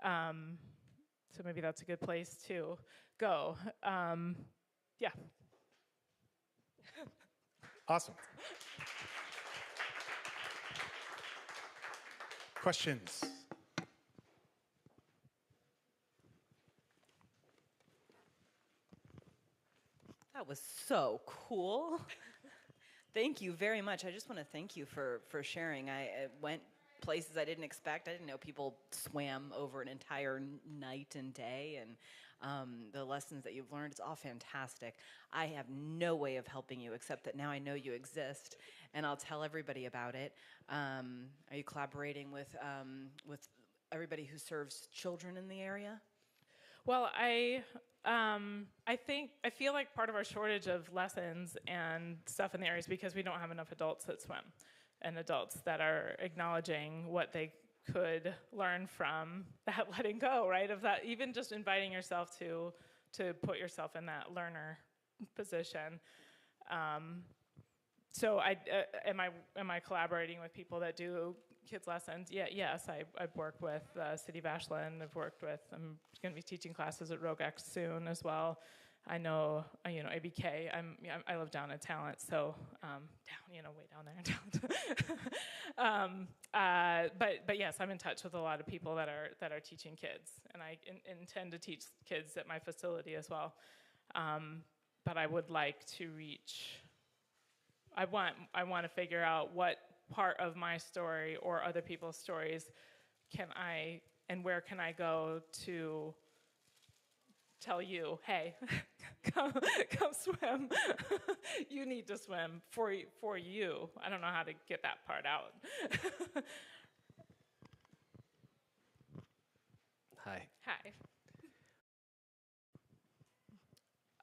So maybe that's a good place to go. Yeah. Awesome. Questions? That was so cool. Thank you very much. I just want to thank you for sharing. I went places I didn't expect. I didn't know people swam over an entire night and day, and the lessons that you've learned, it's all fantastic. I have no way of helping you except that now I know you exist, and I'll tell everybody about it. Are you collaborating with everybody who serves children in the area? Well, I feel like part of our shortage of lessons and stuff in the area is because we don't have enough adults that swim, and adults that are acknowledging what they could learn from that letting go, right? Of that, even just inviting yourself to put yourself in that learner position. So am I collaborating with people that do kids lessons? Yes, I've worked with City of Ashland. I've worked with, I'm going to be teaching classes at Rogax soon as well. I know, ABK. I live down in Talent, so way down there in Talent. But yes, I'm in touch with a lot of people that are teaching kids, and I intend to teach kids at my facility as well. But I would like to reach. I want to figure out what part of my story or other people's stories where can I go to tell you, hey, come swim. You need to swim for you. I don't know how to get that part out. Hi.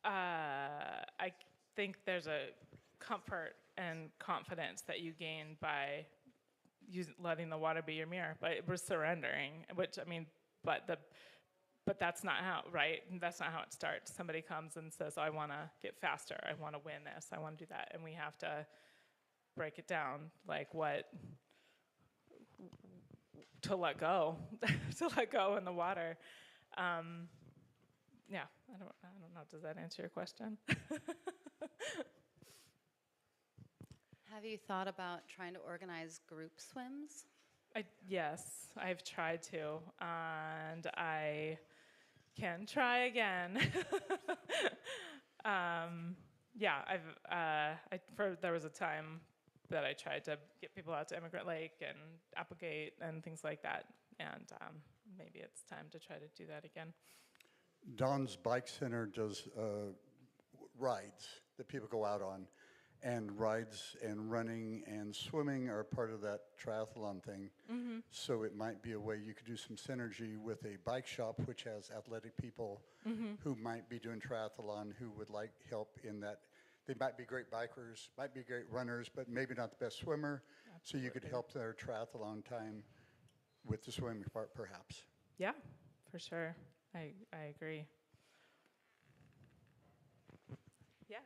I think there's a comfort and confidence that you gain by letting the water be your mirror, but we're surrendering. But that's not how, right? That's not how it starts. Somebody comes and says, I want to get faster. I want to win this. I want to do that. And we have to break it down, like what to let go, to let go in the water. Yeah, I don't know. Does that answer your question? Have you thought about trying to organize group swims? Yes, I've tried to, and I can try again. There was a time that I tried to get people out to Emigrant Lake and Applegate and things like that, and maybe it's time to try to do that again. Don's Bike Center does rides that people go out on, and rides and running and swimming are part of that triathlon thing. Mm-hmm. So it might be a way you could do some synergy with a bike shop, which has athletic people who might be doing triathlon, who would like help in that. They might be great bikers, might be great runners, but maybe not the best swimmer. Absolutely. So you could help their triathlon time with the swimming part, perhaps. Yeah, for sure. I agree. Yes.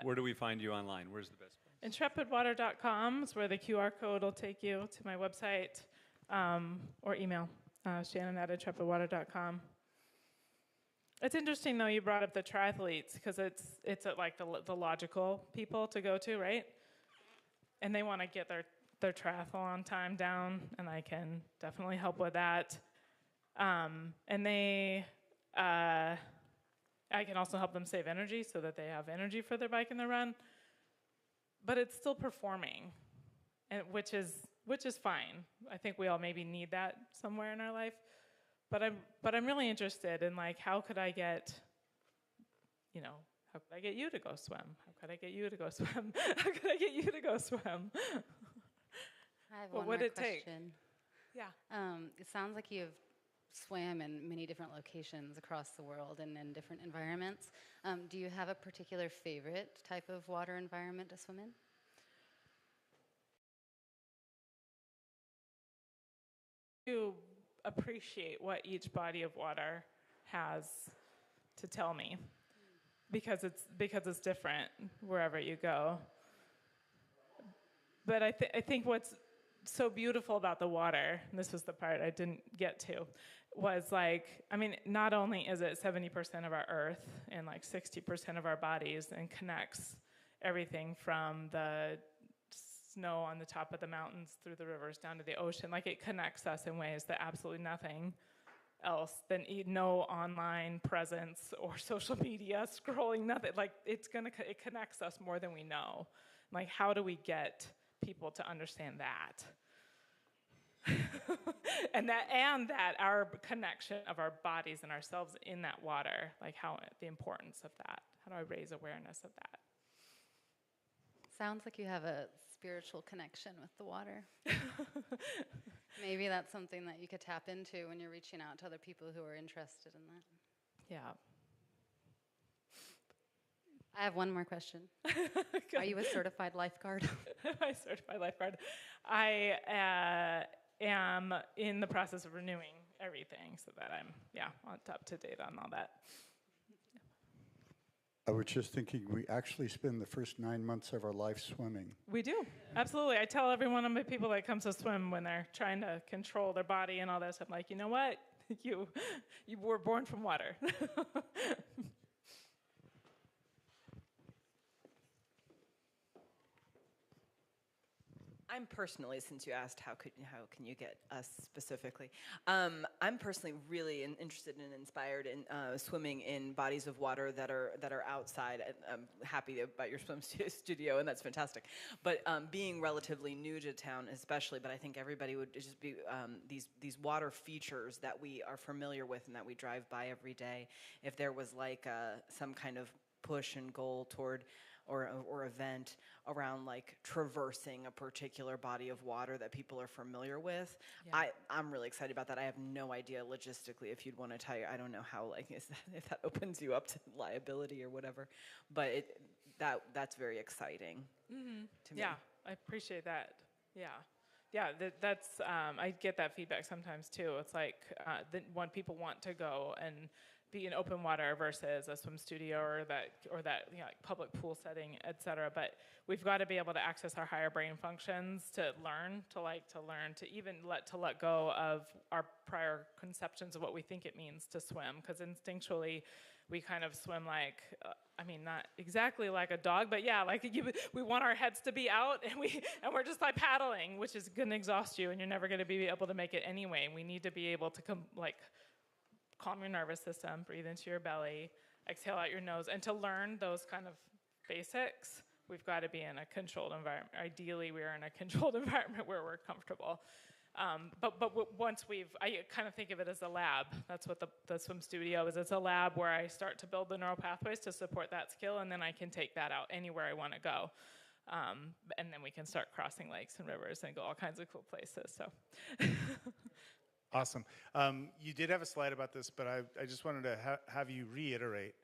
Where do we find you online? Where's the best place? Intrepidwater.com is where the QR code will take you to my website, or email, Shannon@intrepidwater.com. It's interesting, though, you brought up the triathletes, because it's like the logical people to go to, right? And they want to get their triathlon time down, and I can definitely help with that. And I can also help them save energy so that they have energy for their bike and their run. But it's still performing, and which is fine. I think we all maybe need that somewhere in our life. but I'm really interested in like how could I get, you know, how could I get you to go swim? How could I get you to go swim? How could I get you to go swim? I have What one would more it take? question. Yeah. It sounds like you've swam in many different locations across the world and in different environments. Do you have a particular favorite type of water environment to swim in? To appreciate what each body of water has to tell me, because it's different wherever you go. But I think what's so beautiful about the water, and this was the part I didn't get to, was like, I mean, not only is it 70% of our earth and like 60% of our bodies and connects everything from the snow on the top of the mountains through the rivers down to the ocean, like it connects us in ways that absolutely nothing else than no online presence or social media scrolling, nothing. Like it connects us more than we know. Like how do we get people to understand that? and that our connection of our bodies and ourselves in that water, like how the importance of that. How do I raise awareness of that? Sounds like you have a spiritual connection with the water. Maybe that's something that you could tap into when you're reaching out to other people who are interested in that. Yeah. I have one more question. Are you a certified lifeguard? Am I a certified lifeguard? I am in the process of renewing everything so that I'm, up to date on all that. I was just thinking, we actually spend the first 9 months of our life swimming. We do, absolutely. I tell every one of my people that comes to swim when they're trying to control their body and all this, I'm like, you know what? You were born from water. I'm personally, since you asked how can you get us specifically, I'm personally really interested and inspired in swimming in bodies of water that are outside. I'm happy about your swim studio, and that's fantastic. But being relatively new to town, especially, but I think everybody would just be these water features that we are familiar with and that we drive by every day. If there was like some kind of push and goal toward or event around like traversing a particular body of water that people are familiar with. Yeah. I'm really excited about that. I have no idea logistically if you'd want to tie. I don't know how if that opens you up to liability or whatever, but that's very exciting to me. Yeah, I appreciate that. Yeah, that's I get that feedback sometimes too. It's like when people want to go and be in open water versus a swim studio or that like public pool setting, et cetera. But we've got to be able to access our higher brain functions to learn to even let go of our prior conceptions of what we think it means to swim. Because instinctually, we kind of swim like, not exactly like a dog, but yeah, like we want our heads to be out, and we're just like paddling, which is going to exhaust you, and you're never going to be able to make it anyway. We need to be able to calm your nervous system, breathe into your belly, exhale out your nose, and to learn those kind of basics, we've got to be in a controlled environment. Ideally, we're in a controlled environment where we're comfortable. But once I kind of think of it as a lab. That's what the swim studio is. It's a lab where I start to build the neural pathways to support that skill, and then I can take that out anywhere I want to go. And then we can start crossing lakes and rivers and go all kinds of cool places. So. Awesome. You did have a slide about this, but I just wanted to have you reiterate.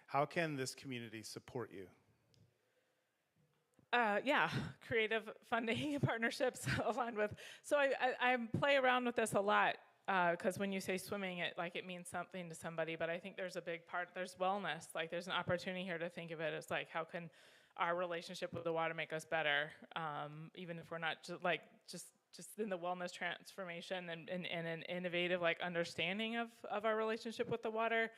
How can this community support you? Creative funding partnerships aligned with. So I play around with this a lot because when you say swimming, it means something to somebody. But I think there's a big part. There's wellness. Like there's an opportunity here to think of it as like how can our relationship with the water make us better, even if we're not just in the wellness transformation and an innovative understanding of our relationship with the water.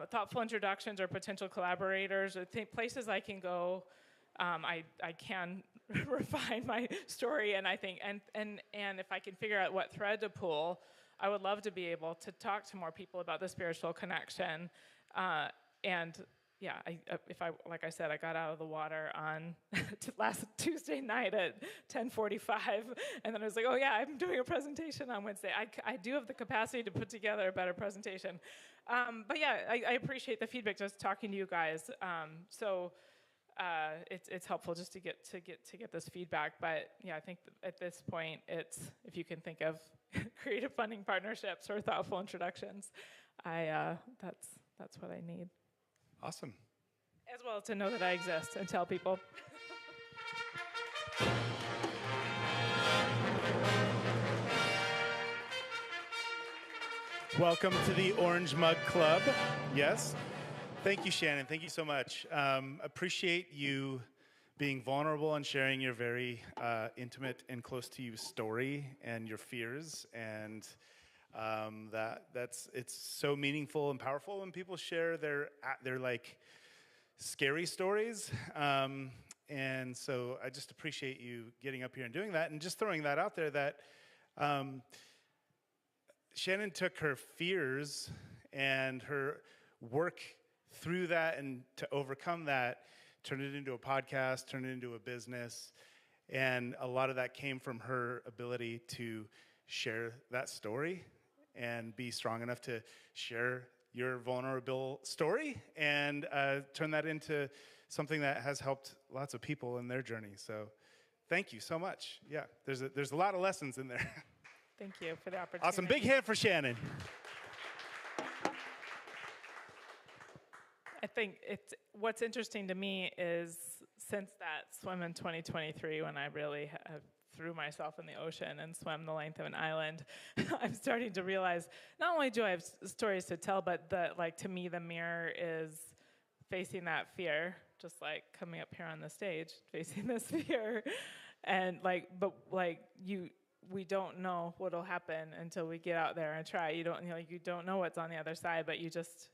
Thoughtful introductions or potential collaborators. I think places I can go. I can refine my story, and I think and if I can figure out what thread to pull, I would love to be able to talk to more people about the spiritual connection, and yeah, like I said, I got out of the water on last Tuesday night at 10:45, and then I was like, oh yeah, I'm doing a presentation on Wednesday. I do have the capacity to put together a better presentation, but yeah, I appreciate the feedback. Just talking to you guys, it's helpful just to get this feedback. But yeah, I think at this point, it's if you can think of creative funding partnerships or thoughtful introductions, that's what I need. Awesome. As well to know that I exist and tell people. Welcome to the Orange Mug Club. Yes. Thank you, Shannon. Thank you so much. Appreciate you being vulnerable and sharing your very intimate and close to you story and your fears, and it's so meaningful and powerful when people share their like scary stories. And so I just appreciate you getting up here and doing that, and just throwing that out there that Shannon took her fears and her work through that and to overcome that, turned it into a podcast, turned it into a business. And a lot of that came from her ability to share that story and be strong enough to share your vulnerable story and turn that into something that has helped lots of people in their journey. So thank you so much. Yeah, there's a lot of lessons in there. Thank you for the opportunity. Awesome. Big hand for Shannon. I think what's interesting to me is since that swim in 2023 when I really threw myself in the ocean and swam the length of an island, I'm starting to realize not only do I have stories to tell, but to me the mirror is facing that fear, just like coming up here on the stage, facing this fear, and we don't know what'll happen until we get out there and try. You don't know what's on the other side, but you just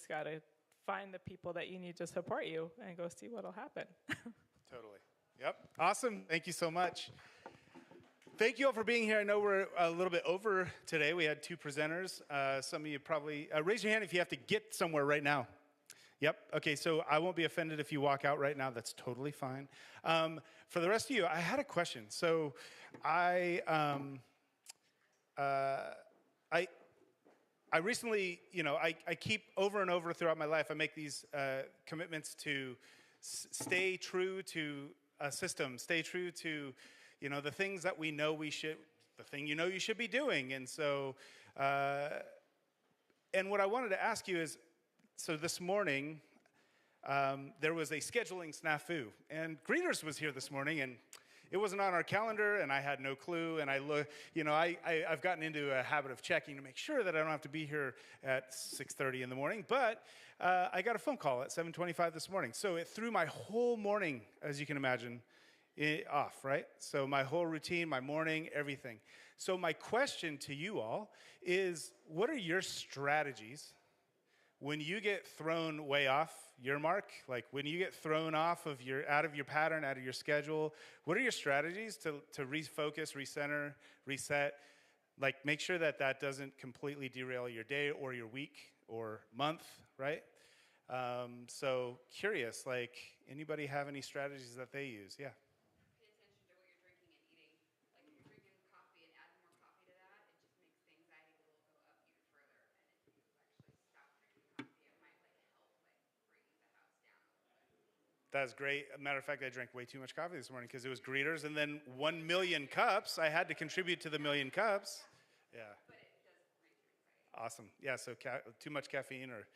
gotta find the people that you need to support you and go see what'll happen. Totally. Yep. Awesome. Thank you so much. Thank you all for being here. I know we're a little bit over today. We had 2 presenters. Some of you probably, raise your hand if you have to get somewhere right now. Yep. Okay, so I won't be offended if you walk out right now. That's totally fine. For the rest of you, I had a question. So I recently, I keep over and over throughout my life, I make these commitments to stay true to a system, stay true to, the things that we know we should, the thing you should be doing. And so, and what I wanted to ask you is, so this morning, there was a scheduling snafu, and Greeters was here this morning, and it wasn't on our calendar, and I had no clue, and I've gotten into a habit of checking to make sure that I don't have to be here at 6:30 in the morning, but I got a phone call at 7:25 this morning, so it threw my whole morning, as you can imagine, off, right? So my whole routine, my morning, everything. So my question to you all is, what are your strategies when you get thrown way off your mark, like when you get thrown off of out of your pattern, out of your schedule? What are your strategies to refocus, recenter, reset? Like make sure that doesn't completely derail your day or your week or month, right? So curious, like anybody have any strategies that they use? Yeah. Pay attention to what you're drinking and eating. Like if you're drinking coffee and add more coffee to that, it just makes the anxiety level go up even further. And if you actually stop drinking coffee, it might help bring the house down a little bit. That's great. As a matter of fact, I drank way too much coffee this morning because it was Greeters, and then 1 million cups. I had to contribute to the 1 million cups. Yeah. But it does raise your anxiety. Awesome. Yeah, so too much caffeine or...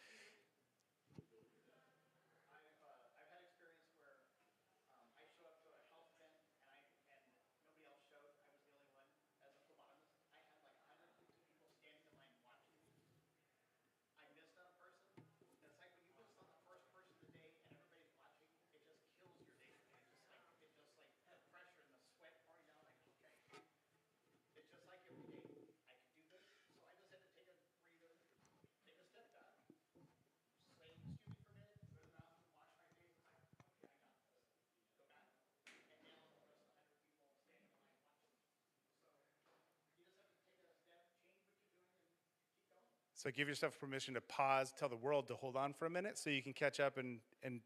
So give yourself permission to pause, tell the world to hold on for a minute so you can catch up and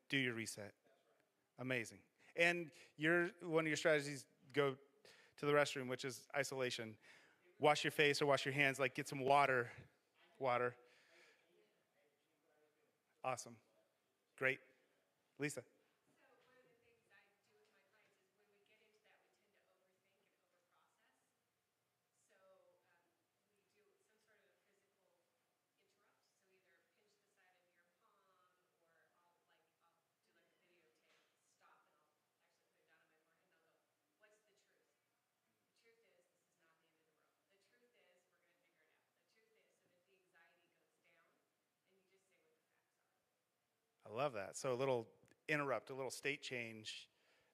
do your reset. Amazing. And one of your strategies, go to the restroom, which is isolation. Wash your face or wash your hands, like get some water. Water. Awesome. Great. Lisa. I love that. So a little interrupt, a little state change,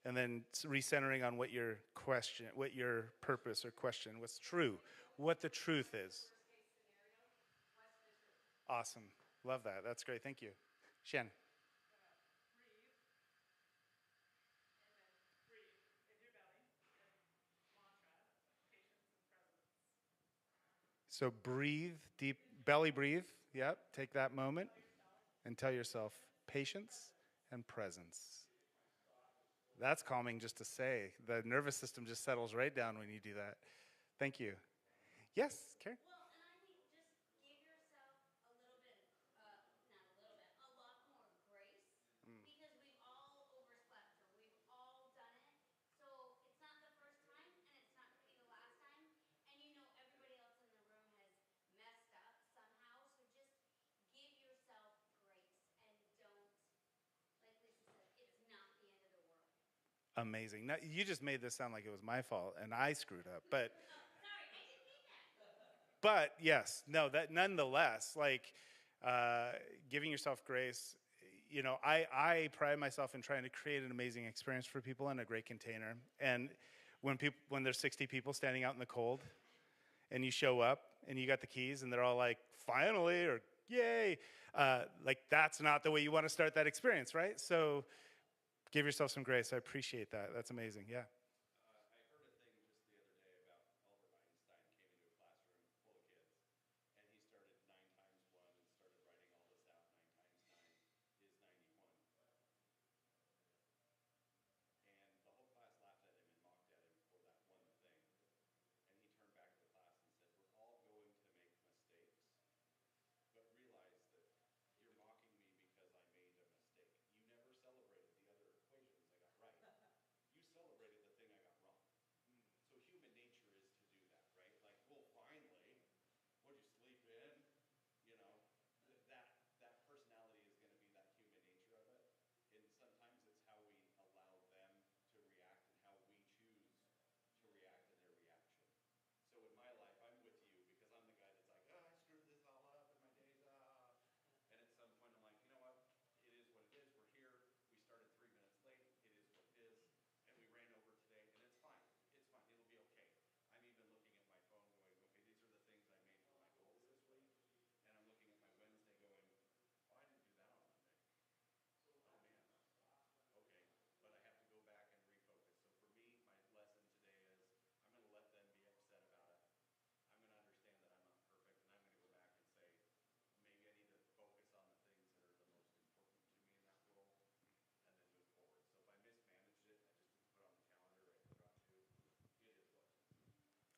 and then recentering on what your question, what your purpose or question, what's true, what the truth is. Awesome. Love that. That's great. Thank you. Shannon. So breathe, deep belly breathe. Yep. Take that moment and tell yourself patience and presence. That's calming just to say. The nervous system just settles right down when you do that. Thank you. Yes, Karen? Well, and I think just give yourself a little bit, not a little bit, a lot more grace because we've all overslept or we've all done it. So it's not the first time and it's not going to be the last time. And you know everybody else in the room has messed up somehow. So just give yourself grace and don't, like Lisa said, it's not the end of the world. Amazing. Now, you just made this sound like it was my fault and I screwed up, but but yes, no, that nonetheless, like giving yourself grace, you know, I pride myself in trying to create an amazing experience for people in a great container. And when there's 60 people standing out in the cold and you show up and you got the keys and they're all like, finally, or yay, like that's not the way you want to start that experience, right? So give yourself some grace. I appreciate that. That's amazing. Yeah.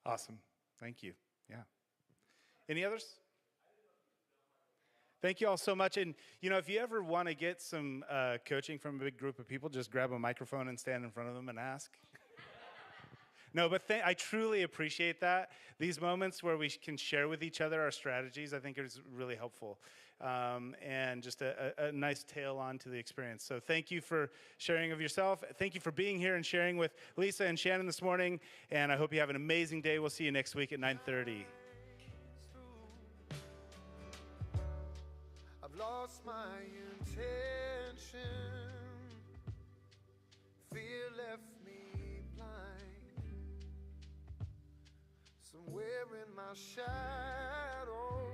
Awesome. Thank you. Yeah. Any others? Thank you all so much. And, you know, if you ever want to get some coaching from a big group of people, just grab a microphone and stand in front of them and ask. No, but I truly appreciate that. These moments where we can share with each other our strategies, I think is really helpful. And just a nice tail on to the experience. So thank you for sharing of yourself. Thank you for being here and sharing with Lisa and Shannon this morning. And I hope you have an amazing day. We'll see you next week at 9:30. I've lost my intention. Fear left me blind. Somewhere in my shadow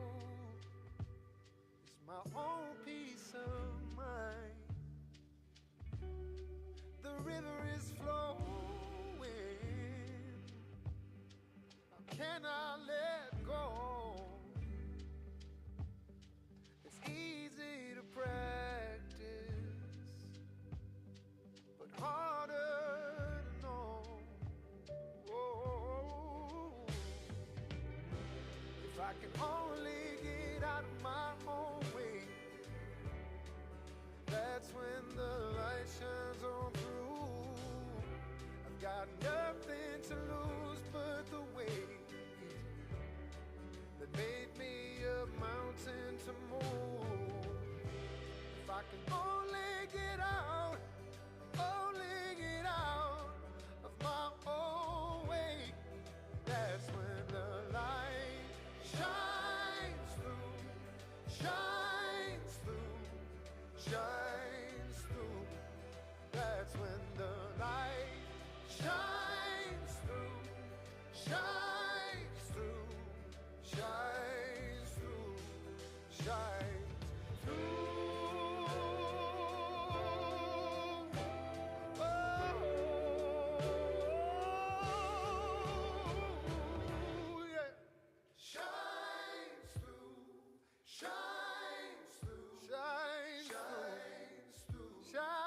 is my own peace of mind. The river is flowing. How can I let go? I can only get out of my own way, that's when the light shines on through. I've got nothing to lose but the weight that made me a mountain to move. If I can only get out, only get out of my own way, that's when the light shines through, shines through, shines through. That's when the light shines through, shines through, shines through, shines through. Shines through, shines through, shines through, shine,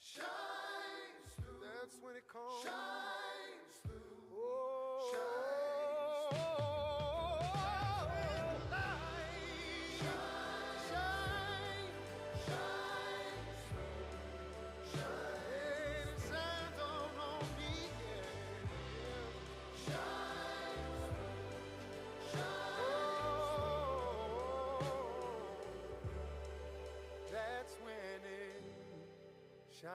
shines through. That's when it comes. Shines through, shines through. Light, shine, shines through, shine. It shines on me, yeah. That's when it shines,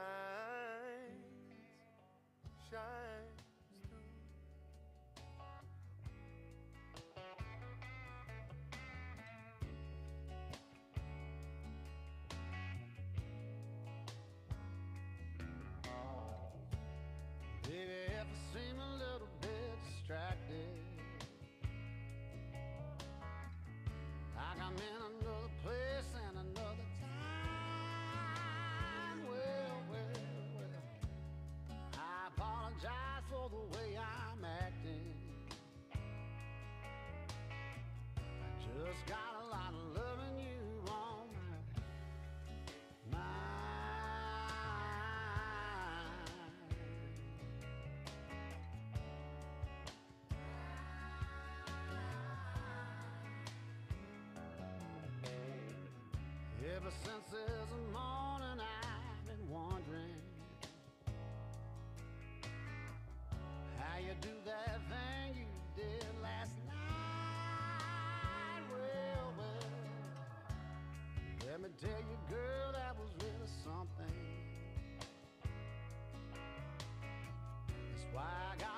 shines through. Baby, if I seem a little bit distracted, like I'm in another place and another time. Well, I apologize for the way I'm acting. I just got a lot of loving you on my mind. Ever since there's a morning, I've been wondering how you do that thing you did last night. Well, let me tell you, girl, that was really something. That's why I got